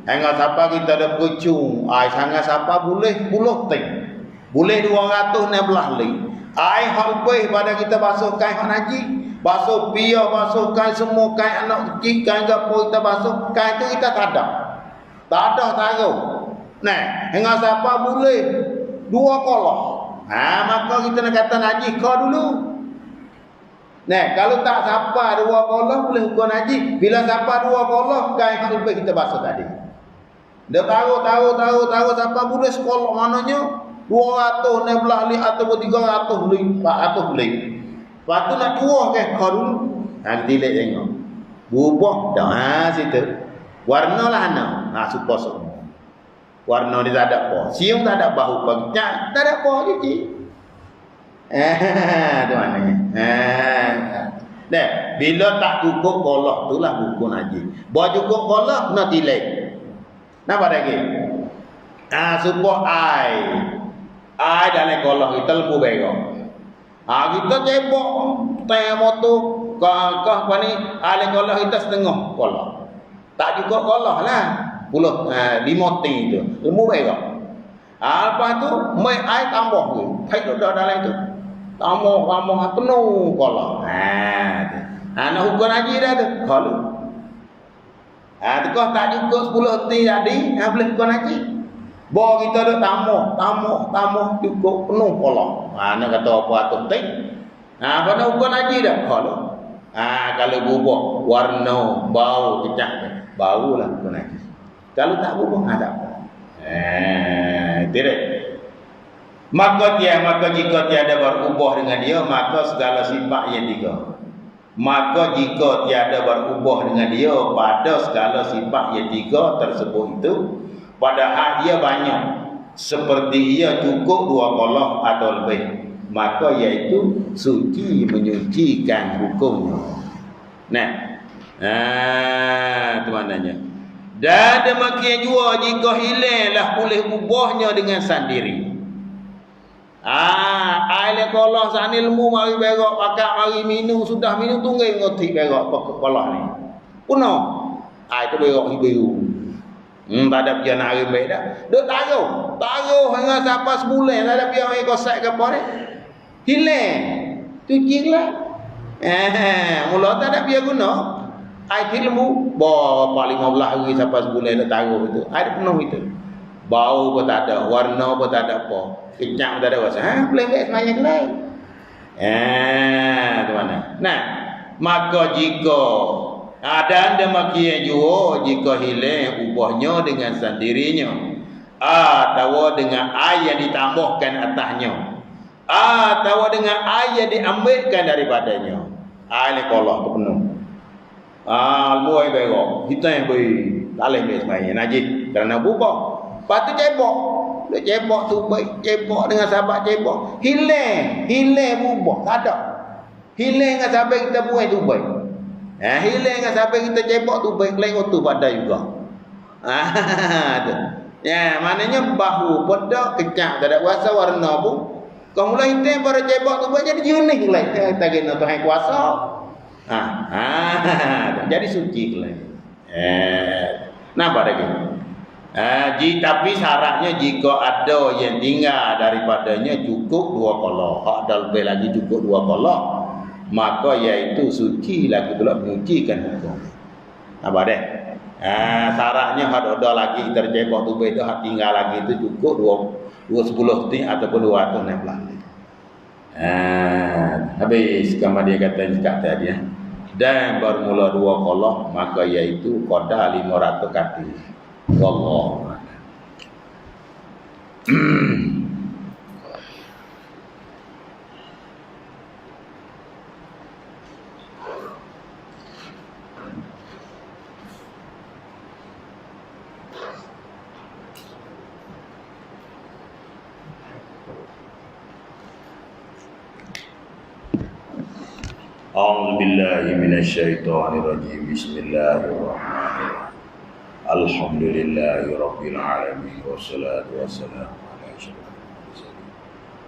Hingga siapa kita ada bercung. Air sangat siapa boleh 10 ting. Boleh 216 ling. Air hak lebih pada kita basuh kain hak najis. Basuh piah, basuh kain semua kain anak kecil, kain gapo kita basuh. Kain tu kita tak ada. Tak ada taruh. Hingga siapa boleh 2 qala. Maka kita nak kata najis kau dulu. Kalau tak siapa 2 qala boleh hukum najis. Bila siapa 2 qala, kain hak lebih kita basuh tadi. Dia tahu siapa boleh sekolah mananya 216 li ataupun 300 li, 400 li. Lepas tu nak tuah ke kau dulu. Kita lihat tengok. Berubah dah situ. Warna lah suka semua. Warna dia tak ada apa. Siung tak ada bahu pengcat, tak ada apa cuci. Tu maknanya. Bila tak cukup qala itulah hukum najis. Bawa cukup qala kena tilai. Nampak lagi? Supaya air dalam qala kita lembu berok. Kita cebok tayar motor kah apa ni? Air qala kita setengah qala. Tak juga kalah lah. 5 ting itu. Lembu berok. Lepas tu, air tambah ke. Air duduk dalam itu. Tambah penuh kalah. Nak hukum haji dah tu. Kalah. Tukar tak juga 10 ting tadi. Boleh hukum haji. Bawa kita duduk tambah. Cukup penuh kalah. Nak kata apa atur ting. Pada hukum haji dah. Kalah. Kalau berubah warna, bau, kecak. Bau lah hukum najis. Kalau tak berubah ada apa. Tidak. Maka jika tiada berubah dengan dia, maka segala sifat yang 3. Maka jika tiada berubah dengan dia pada segala sifat yang 3 tersebut itu, padahal ia banyak seperti ia cukup 2 qala atau lebih, maka iaitu suci menyucikan hukumnya. Itu maknanya. Dan demikian juga jika hilanglah boleh ubahnya dengan sendiri. Aile kolah sani ilmu mari berak pakak mari minum sudah minum tunggai ngoti berak kolah ni. Puno. Itu berak hibiru. Tak ada pian hari baik dah. Duk taruh hingga sampai sebulan tak ada pian mai kosak ke apa ni. Hilang. Cucilah. Mula tak ada pian guna. Ilmu berapa 15 hari sampai sebulan dah taruh itu. Ada penuh itu. Bau pun tak ada, warna pun tak ada apa. Kecang tak ada rasa. Boleh baik semayang lain. Tu mana? Nah, maka jika ada anda makian juga jika hilang ubahnya dengan sendirinya atau dengan air yang ditambahkan atasnya atau dengan air yang diambilkan daripadanya. Air kolah tu penuh. Almuai berok. Kita yang beri talih baik semayang najis kerana berubah. Lepas tu cebok. Dia cebok tu baik. Cebok dengan sahabat cebok. Hilang berubah. Tak ada. Hilang dengan sahabat kita buat tu baik. Hilang dengan sahabat kita cebok tu baik. Kelengok tu pada juga. Tu. Maknanya bahu pedak kecak. Tak ada kuasa warna pun. Kau mulai hitam pada cebok tu baik. Jadi jernih lah. Kita kena Tuhan kuasa. Jadi suci lah. Nampak lagi? Tapi syaratnya jika ada yang tinggal daripadanya cukup 2 kolak. Hak ada lebih lagi cukup 2 kolak. Maka iaitu suci lagi pula menyucikan hukum. Apa deh? Syaratnya ada lagi tercebok tu beda hak tinggal lagi itu cukup 210 tin ataupun 216. Habis kama dia kata cakap tadi dan bermula 2 kolak maka iaitu qada 500 kati. Wallahu A'udzu billahi minasyaitonir rajim. Bismillahirrahmanirrahim. Alhamdulillahi rabbil alamin wassalatu wassalamu ala asyrafil mursalin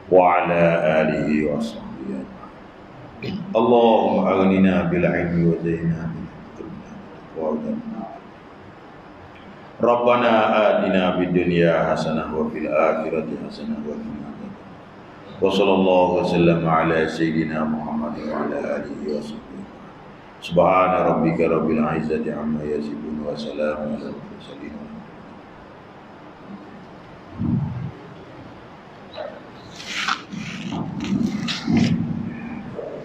wa ala alihi wa sahbihi ajma'in. Allahumma aghnina bil ilmi wa zayyinna bil hikmati wa ardina. Rabbana atina fid dunya hasanah wa fil akhirati hasanah wa qina adzabannar. Wa sallallahu wasallam ala sayyidina Muhammad wa ala alihi wa sahbihi. Subhana rabbika rabbil izzati amma yasifun wa salamun alal mursalin.